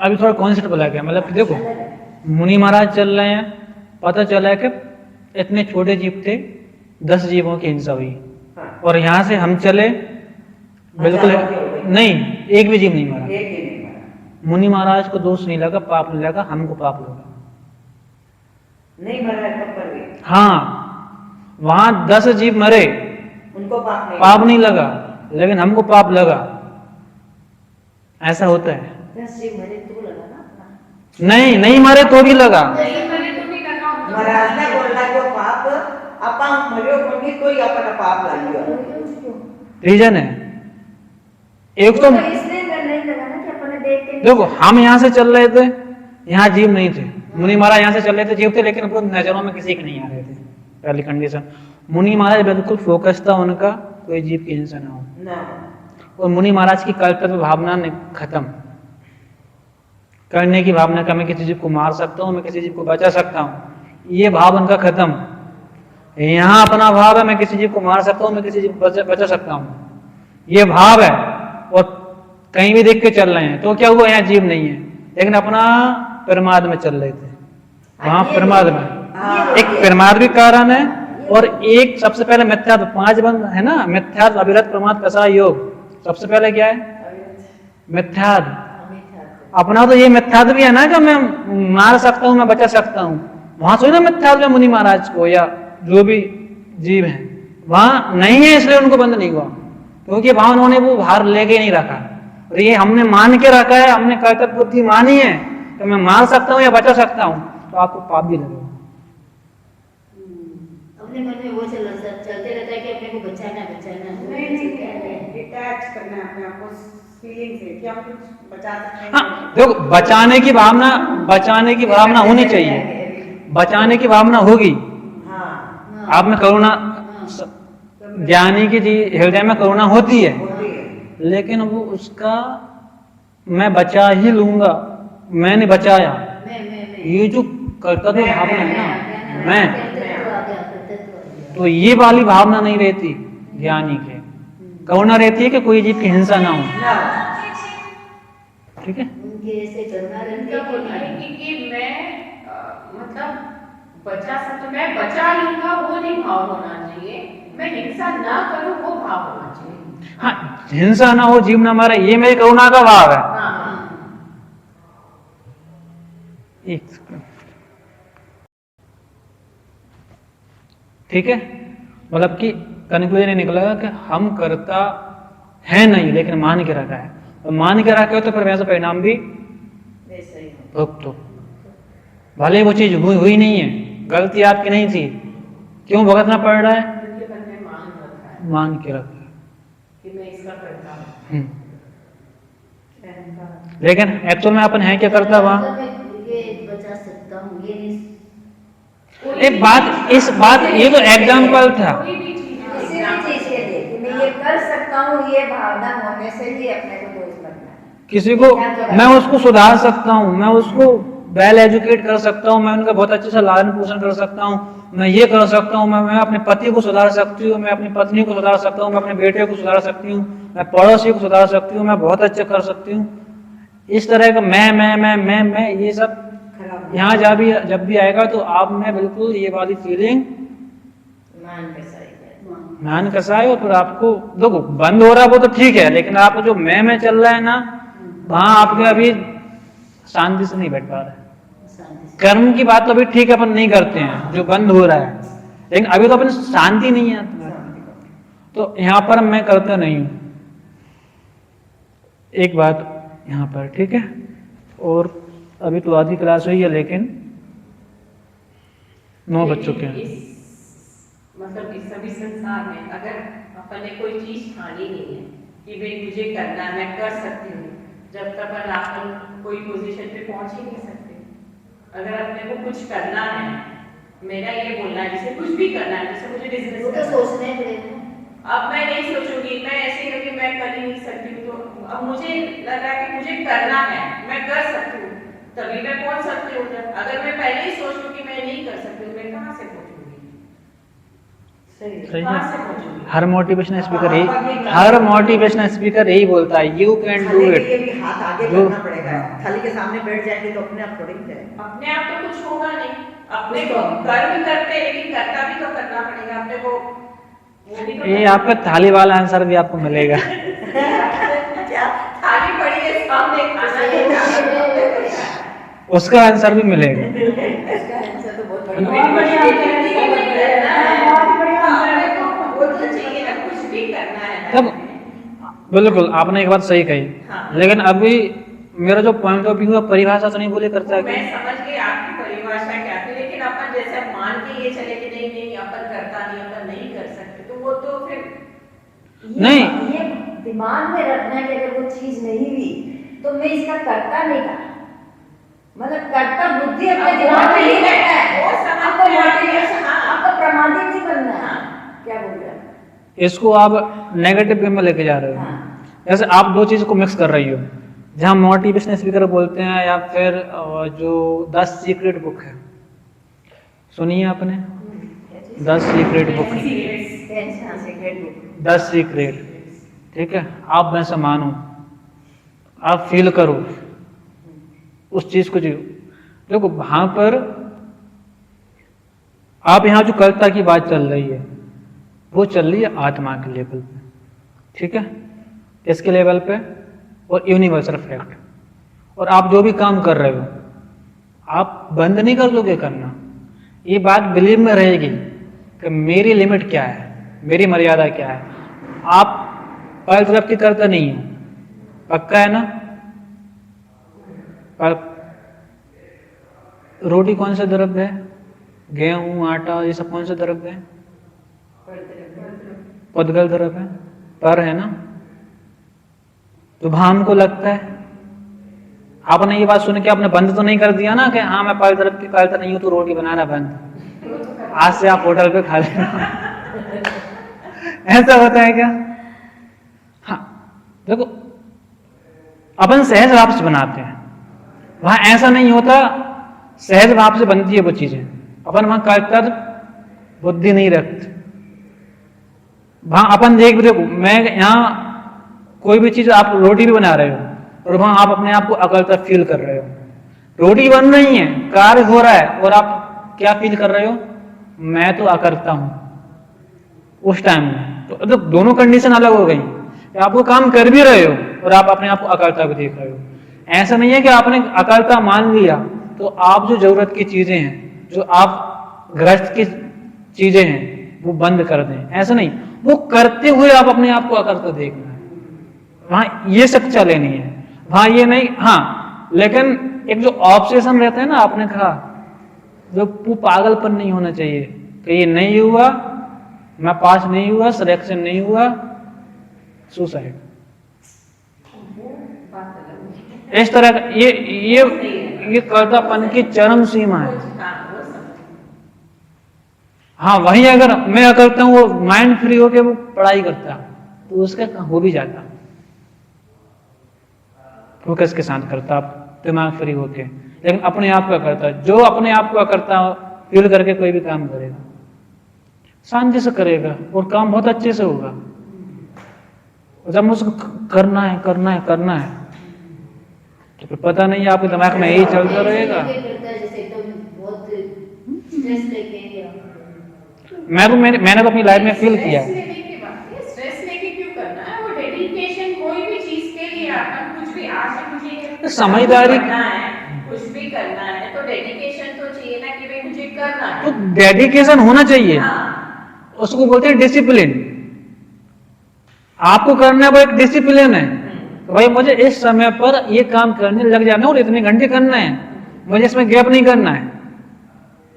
अभी थोड़ा कॉन्सेप्ट बोला गया, मतलब कि देखो मुनि महाराज चल रहे हैं, पता चला है कि इतने छोटे जीव थे, 10 जीवों की हिंसा हुई, और यहाँ से हम चले बिल्कुल नहीं, एक भी जीव नहीं मरा। मुनि महाराज को दोष नहीं लगा, पाप नहीं लगा, हमको पाप लगा। नहीं मरा पर भी हाँ, वहां 10 जीव मरे, उनको पाप नहीं लगा, लेकिन हमको पाप लगा। ऐसा होता है। नहीं मरे तो भी लगा। महाराज ने बोला जो पाप अपन मरियो कोनी तो ही अपना पाप लागियो। रीजन है एक तो इसलिए नहीं लगा ना कि अपन ने देख के देखो हम यहाँ से चल रहे थे, यहाँ जीव नहीं थे। मुनि महाराज यहाँ से चल रहे थे, जीव थे, लेकिन अपनी नजरों में किसी के नहीं आ रहे थे। पहली कंडीशन, मुनि महाराज बिल्कुल फोकस था उनका, कोई जीव की हिंसा ना हो। और मुनि महाराज की कर्तव्य भावना ने खत्म करने की भावना का, मैं किसी जीव को मार सकता हूँ, मैं किसी जीव को बचा सकता हूँ, ये भाव उनका खत्म। यहाँ अपना भाव है, मैं किसी जीव को मार सकता हूँ, मैं किसी जीव को बचा सकता हूँ, ये भाव है। और कहीं भी देख के चल रहे हैं तो क्या हुआ, यहाँ जीव नहीं है, लेकिन अपना प्रमाद में चल रहे थे। वहां प्रमाद में एक प्रमाद भी कारण है, और एक सबसे पहले मिथ्यात्व, 5 बंद है ना, मिथ्यात्व, अविरत, प्रमाद, कसाय, योग। सबसे पहले क्या है, मिथ्यात्व। अपना तो ये मिथ्यात्व भी है ना कि मैं मार सकता हूँ, मैं बचा सकता हूँ। वहां से ना मिथ्यात्व मुनि महाराज को या जो भी जीव है वहां नहीं है, इसलिए उनको बंद नहीं हुआ, क्योंकि वहां उन्होंने वो भार लेके नहीं रखा। और ये हमने मान के रखा है, हमने कर्तव्य बुद्धि मानी है तो मैं मार सकता हूँ या बचा सकता हूँ, तो आपको पाप भी लगेगा। अपने मन में वो चलते रहता है कि अपने को बचाना नहीं डिटैच करना है अपने आप को फीलिंग से कि हम कुछ बचा सकते हैं। हाँ देखो, बचाने की भावना होनी चाहिए, बचाने की भावना होगी। आप में करुणा, ज्ञानी की हृदय में करुणा होती है, लेकिन वो उसका मैं बचा ही लूंगा, मैंने बचाया, ये जो कर्तव्य भावना है ना, मैं, तो ये वाली भावना नहीं रहती ज्ञानी के। करुणा रहती है कि कोई जीव की हिंसा ना हो, ठीक है। उनके ऐसे करना कि मैं मतलब बचा सकता, मैं बचा लूंगा, वो नहीं भाव होना चाहिए, मैं हिंसा ना करूं वो भाव होना चाहिए। हाँ, हिंसा ना हो, जीव ना मारे, ये मेरी करुणा का भाव है। एक सेकंड, ठीक है। मतलब कि कंक्लूजन ये निकलेगा कि हम करता है नहीं, लेकिन मान के रखा है, और मान के रखा है तो फिर वैसा परिणाम भी भुगतो। तो भले वो चीज हुई नहीं है, गलती आपकी नहीं थी, क्यों भुगतना पड़ रहा है, मान के रखा है कि मैं इसका करता हूं। लेकिन एक्चुअल में अपन है क्या करता वहां, ये बचा सकता हूँ, ये नहीं। एक बात, इस बात, ये तो एग्जाम्पल था, किसी भी चीज के लिए कि मैं ये कर सकता हूँ, ये भावना होने से ही अपने को दोष लगना है। किसी को मैं उसको सुधार सकता हूँ, मैं उसको वेल एजुकेट कर सकता हूँ, मैं उनका बहुत अच्छे से लालन पोषण कर सकता हूँ, मैं ये कर सकता हूँ, मैं अपने पति को सुधार सकती हूँ, मैं अपनी पत्नी को सुधार सकता हूँ, मैं अपने बेटे को सुधार सकती हूँ, मैं पड़ोसी को सुधार सकती हूँ, मैं बहुत अच्छे कर सकती हूँ। इस तरह का मैं ये सब यहाँ जब भी आएगा तो आप में बिल्कुल ये वाली फीलिंग मान कसाई हो, फिर आपको देखो बंद हो रहा है वो तो ठीक है, लेकिन आप जो मैं चल रहा है ना, वहां आपके अभी शांति से नहीं बैठ पा रहे। कर्म की बात तो अभी ठीक है, अपन नहीं करते हैं जो बंद हो रहा है, लेकिन अभी तो अपन शांति नहीं है, तो यहाँ पर मैं करता नहीं हूं। एक बात यहाँ पर, ठीक है। और अभी तो आधी क्लास हुई है, लेकिन 9 बज चुके हैं। मतलब इस सभी संसार में अगर अपन ने कोई चीज ठानी नहीं है कि भाई मुझे करना है, मैं कर सकती हूँ, जब तक अपन कोई पोजीशन पे पहुंच ही नहीं सकते। अगर अपने को कुछ करना है, मेरा ये बोलना है, जैसे कुछ भी करना है, जैसे मुझे बिजनेस वो तो सोचना पड़ेगा। अब मैं नहीं सोचूंगी, मैं ऐसे ही कि मैं कर ही नहीं सकती हूँ, तो अब मुझे लग रहा है कि मुझे करना है, मैं कर सकती हूँ, तभी मैं पहुंच सकती हूँ। अगर मैं पहले ही सोच लूँ कि मैं नहीं कर सकती हूँ, मैं कहाँ से पहुंचूंगी? सही है। हर मोटिवेशनल स्पीकर यही बोलता है, यू कैन डू इट। हाथ आगे करना पड़ेगा, थाली के सामने बैठ जाएंगे तो अपने आप थोड़ी जाएगा। अपने आप तो कुछ होगा नहीं, अपने को कर्म करते, लेकिन करता भी तो करना पड़ेगा अपने को। ये आपका थाली वाला आंसर भी आपको मिलेगा। क्या थाली पड़ी है सामने, खाना उसका आंसर भी मिलेगा। तब बिल्कुल आपने एक बात सही कही, लेकिन अभी मेरा जो पॉइंट ऑफ व्यू है, परिभाषा तो नहीं बोले करता है। मैं समझ गई आपकी परिभाषा क्या थी, लेकिन अपन जैसे मान के ये चले कि नहीं अपन करता नहीं, अपन नहीं कर सकते, तो वो तो फिर नहीं, ये दिमाग में रखना है कि अगर वो चीज नहीं हुई तो मैं इसका करता नहीं था, मतलब करता बुद्धि अपने दिमाग में नहीं रखना है, वो समझ आपको में आ गया, मोटिवेशन, हाँ। आपको प्रमादित नहीं बनना है। क्या बोल रहे हैं? इसको आप नेगेटिव वे में लेके जा रहे हो। हाँ। जैसे आप दो चीज़ को मिक्स कर रही हो, जहाँ मोटिवेशनल स्पीकर बोलते हैं या फिर जो 10 सीक्रेट बुक है, सुनिए आपने 10 सीक्रेट बुक, टेंशन से ग्रेट बुक। 10 सीक्रेट, ठीक है, आप वैसा मानो, आप फील करो उस चीज को जियो। देखो वहां पर आप यहाँ जो कर्ता की बात चल रही है वो चल रही है आत्मा के लेवल पे, ठीक है, इसके लेवल पे और यूनिवर्सल फैक्ट। और आप जो भी काम कर रहे हो आप बंद नहीं कर दोगे करना, ये बात बिलीव में रहेगी कि मेरी लिमिट क्या है, मेरी मर्यादा क्या है। आप पहल तरफ की करता नहीं हो, पक्का है ना? पर रोटी कौन सा द्रव्य है? गेहूं, आटा, ये सब कौन सा द्रव्य है? पदगल द्रव्य है, पर है ना। तो भाम को लगता है, आपने ये बात सुन के आपने बंद तो नहीं कर दिया ना कि हाँ मैं पहल तरफ की करता नहीं हूं तो रोटी बनाना बंद, आज से आप होटल पे खा लेना। ऐसा होता है क्या? हाँ देखो, अपन सहज भाव से बनाते हैं, वहां ऐसा नहीं होता, सहज भाव से बनती है वो चीजें, अपन वहां कर्तव्य बुद्धि नहीं रखते। वहां अपन देखो, मैं यहाँ कोई भी चीज, आप रोटी भी बना रहे हो और वहां आप अपने आप को अकलता फील कर रहे हो, रोटी बन रही है, कार्य हो रहा है और आप क्या फील कर रहे हो? मैं तो अकर्ता हूं उस टाइम में। तो दोनों कंडीशन अलग हो गई, आप वो काम कर भी रहे हो और आप अपने आप को अकर्ता को देख रहे हो। ऐसा नहीं है कि आपने अकर्ता मान लिया तो आप जो जरूरत की चीजें हैं, जो आप गृहस्थ की चीजें हैं वो बंद कर दें, ऐसा नहीं, वो करते हुए आप अपने आप को अकर्ता देखना है। वहां ये शिक्षा लेनी है, वहां ये नहीं। हाँ, लेकिन एक जो ऑब्सेशन रहता है ना, आपने कहा जो वो पागलपन नहीं होना चाहिए कि ये नहीं हुआ, मैं पास नहीं हुआ, सिलेक्शन नहीं हुआ, सुसाइड, इस तरह का ये कर्तापन की चरम सीमा है। हाँ, वही अगर मैं करता हूँ, वो माइंड फ्री होके वो पढ़ाई करता तो उसका हो भी जाता, फोकस के साथ करता, दिमाग फ्री होके। लेकिन अपने आप का करता, जो अपने आप का करता फील करके कोई भी काम करेगा शांति से करेगा और काम बहुत अच्छे से होगा। जब उसको करना है करना है करना है तो फिर पता नहीं आपके दिमाग में यही चलता रहेगा। मैंने तो अपनी लाइफ में फील किया। स्ट्रेस लेके क्यों करना है? वो डेडिकेशन कोई भी चीज के लिए, अपन कुछ भी आज मुझे समझदारी करना है, कुछ भी करना है तो डेडिकेशन तो चाहिए ना कि भाई मुझे करना है। तो डेडिकेशन होना चाहिए। हाँ। उसको बोलते हैं डिसिप्लिन। आपको करना है वो एक डिसिप्लिन है, तो भाई मुझे इस समय पर ये काम करने लग जाना और इतने घंटे करना है, मुझे इसमें गैप नहीं करना है,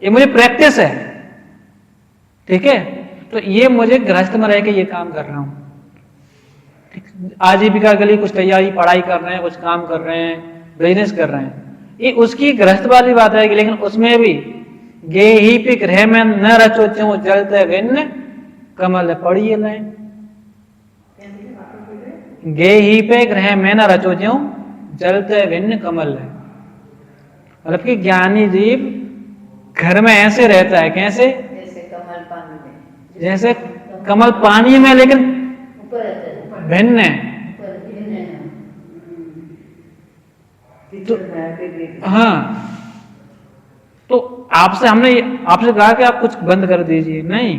ये मुझे प्रैक्टिस है, ठीक है। तो ये मुझे गृहस्थ में रह के ये काम कर रहा हूं, आजीविका के लिए कुछ तैयारी, पढ़ाई कर रहे हैं, कुछ काम कर रहे हैं, बिजनेस कर रहे हैं, ये उसकी गृहस्थ वाली बात है। लेकिन उसमें भी गे ही पे ग्रह में न रचो त्यों जलते विन्न कमल पढ़िए लाइन, गे ही पे ग्रह में न रचो त्यों जलते विन्न कमल है। मतलब कि ज्ञानी जीव घर में ऐसे रहता है, कैसे? जैसे कमल पानी में, लेकिन भिन्न है। तो हाँ, तो हमने आपसे कहा कि आप कुछ बंद कर दीजिए, नहीं।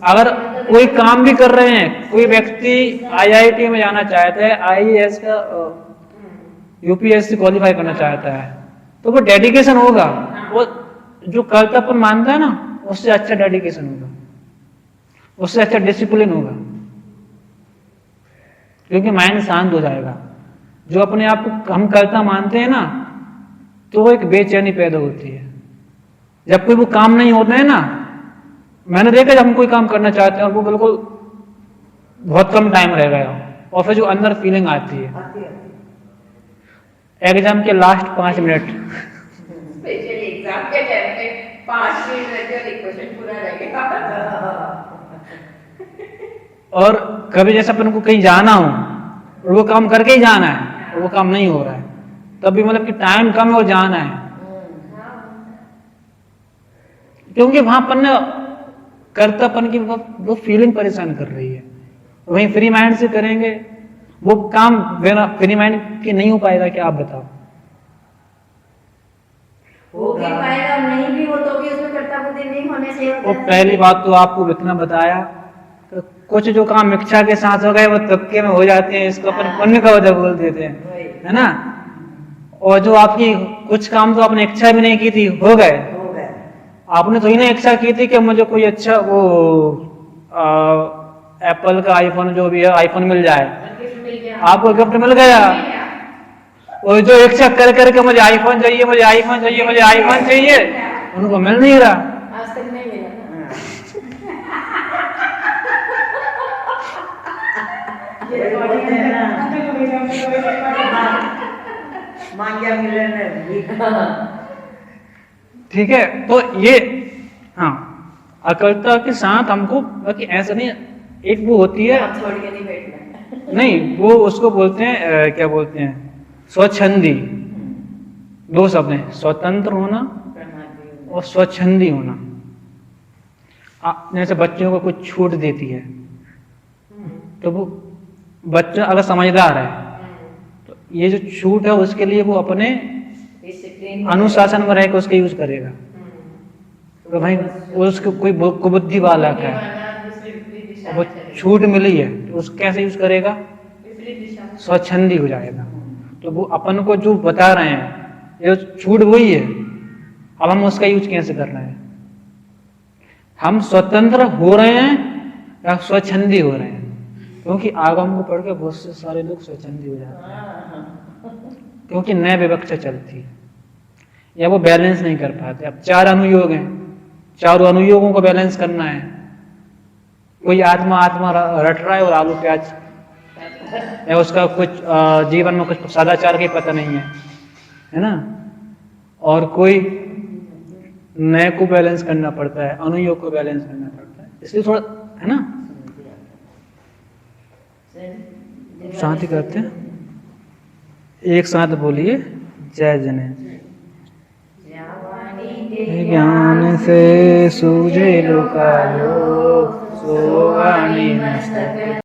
अगर कोई काम भी कर रहे हैं, कोई व्यक्ति IIT में जाना चाहता है, IAS का UPSC क्वालिफाई करना चाहता है, तो वो डेडिकेशन होगा, वो जो कर्तव्य मानता है ना, उससे अच्छा डेडिकेशन होगा, उससे अच्छा डिसिप्लिन होगा, क्योंकि माइंड शांत हो जाएगा। जो अपने आप को हम कर्ता मानते हैं ना, तो वो एक बेचैनी पैदा होती है जब कोई वो काम नहीं होता है ना। मैंने देखा जब हम कोई काम करना चाहते हैं और वो बिल्कुल बहुत कम टाइम रह गया और फिर जो अंदर फीलिंग आती है आती है एग्जाम के लास्ट 5 मिनट, स्पेशली एग्जाम के टाइम पे 5 मिनट रहते और इक्वेशन पूरा रहेगा। और कभी जैसे अपन को कहीं जाना हो और वो काम करके ही जाना है और वो काम नहीं हो रहा है, तब भी मतलब कि टाइम कम है और जाना है, क्योंकि वहां अपन ने कर्तापन की वो फीलिंग परेशान कर रही है। वहीं फ्री माइंड से करेंगे वो काम बिना फ्री माइंड के नहीं हो पाएगा। क्या आप बताओ? हो भी पाएगा और नहीं भी हो तो भी उसमें कर्ता बुद्धि नहीं होने से वो पहली बात तो आपको इतना बताया तो कुछ जो काम इच्छा के साथ हो गए वो तबके में हो जाते हैं, इसको अपन पुण्य का वजह बोल देते हैं, है ना। और जो आपकी कुछ काम तो आपने इच्छा भी नहीं की थी हो गए, हो गए। आपने तो ही ना इच्छा की थी कि मुझे कोई अच्छा वो एप्पल का आईफोन जो भी है आईफोन मिल जाए, आपको गिफ्ट मिल गया। और जो इच्छा कर करके मुझे आईफोन चाहिए, मुझे आईफोन चाहिए, मुझे आईफोन चाहिए, उनको मिल नहीं रहा। आज तक नहीं मिला ना। वही बोलते हैं ना, मांग्या मिलन भी। ठीक है, तो ये हाँ अकलता के साथ हमको बाकी ऐसा नहीं, एक वो होती है छोड़ के नहीं बैठना। नहीं, वो उसको बोलते हैं क्या बोलते हैं, स्वच्छंदी। दो शब्द हैं, स्वतंत्र होना और स्वच्छंदी होना। जैसे बच्चों को कुछ छूट देती है तो वो बच्चा अगर समझदार है तो ये जो छूट है उसके लिए वो अपने अनुशासन में रहकर उसका यूज करेगा। तो भाई उसको कोई कुबुद्धि वाला का है, वो छूट मिली है तो उसको कैसे यूज करेगा, स्वच्छंदी हो जाएगा। तो वो अपन को जो बता रहे हैं ये छूट वही है, अब हम उसका यूज कैसे कर रहे हैं। हम स्वतंत्र हो रहे हैं या स्वच्छंदी हो रहे हैं, क्योंकि आगम को पढ़ के बहुत से सारे लोग स्वच्छंदी हो जाते हैं क्योंकि नए विवक्षा चलती है या वो बैलेंस नहीं कर पाते। अब 4 अनुयोग हैं, चारों अनुयोगों को बैलेंस करना है। कोई आत्मा रट रहा है और आलू प्याज, या उसका कुछ जीवन में कुछ सदाचार का पता नहीं है ना। और कोई नए को बैलेंस करना पड़ता है, अनुयोग को बैलेंस करना पड़ता है, इसलिए थोड़ा है ना शांति करते हैं। एक साथ बोलिए जय जने। ज्ञान से सूझे लोकालोक, सो वाणी मस्तक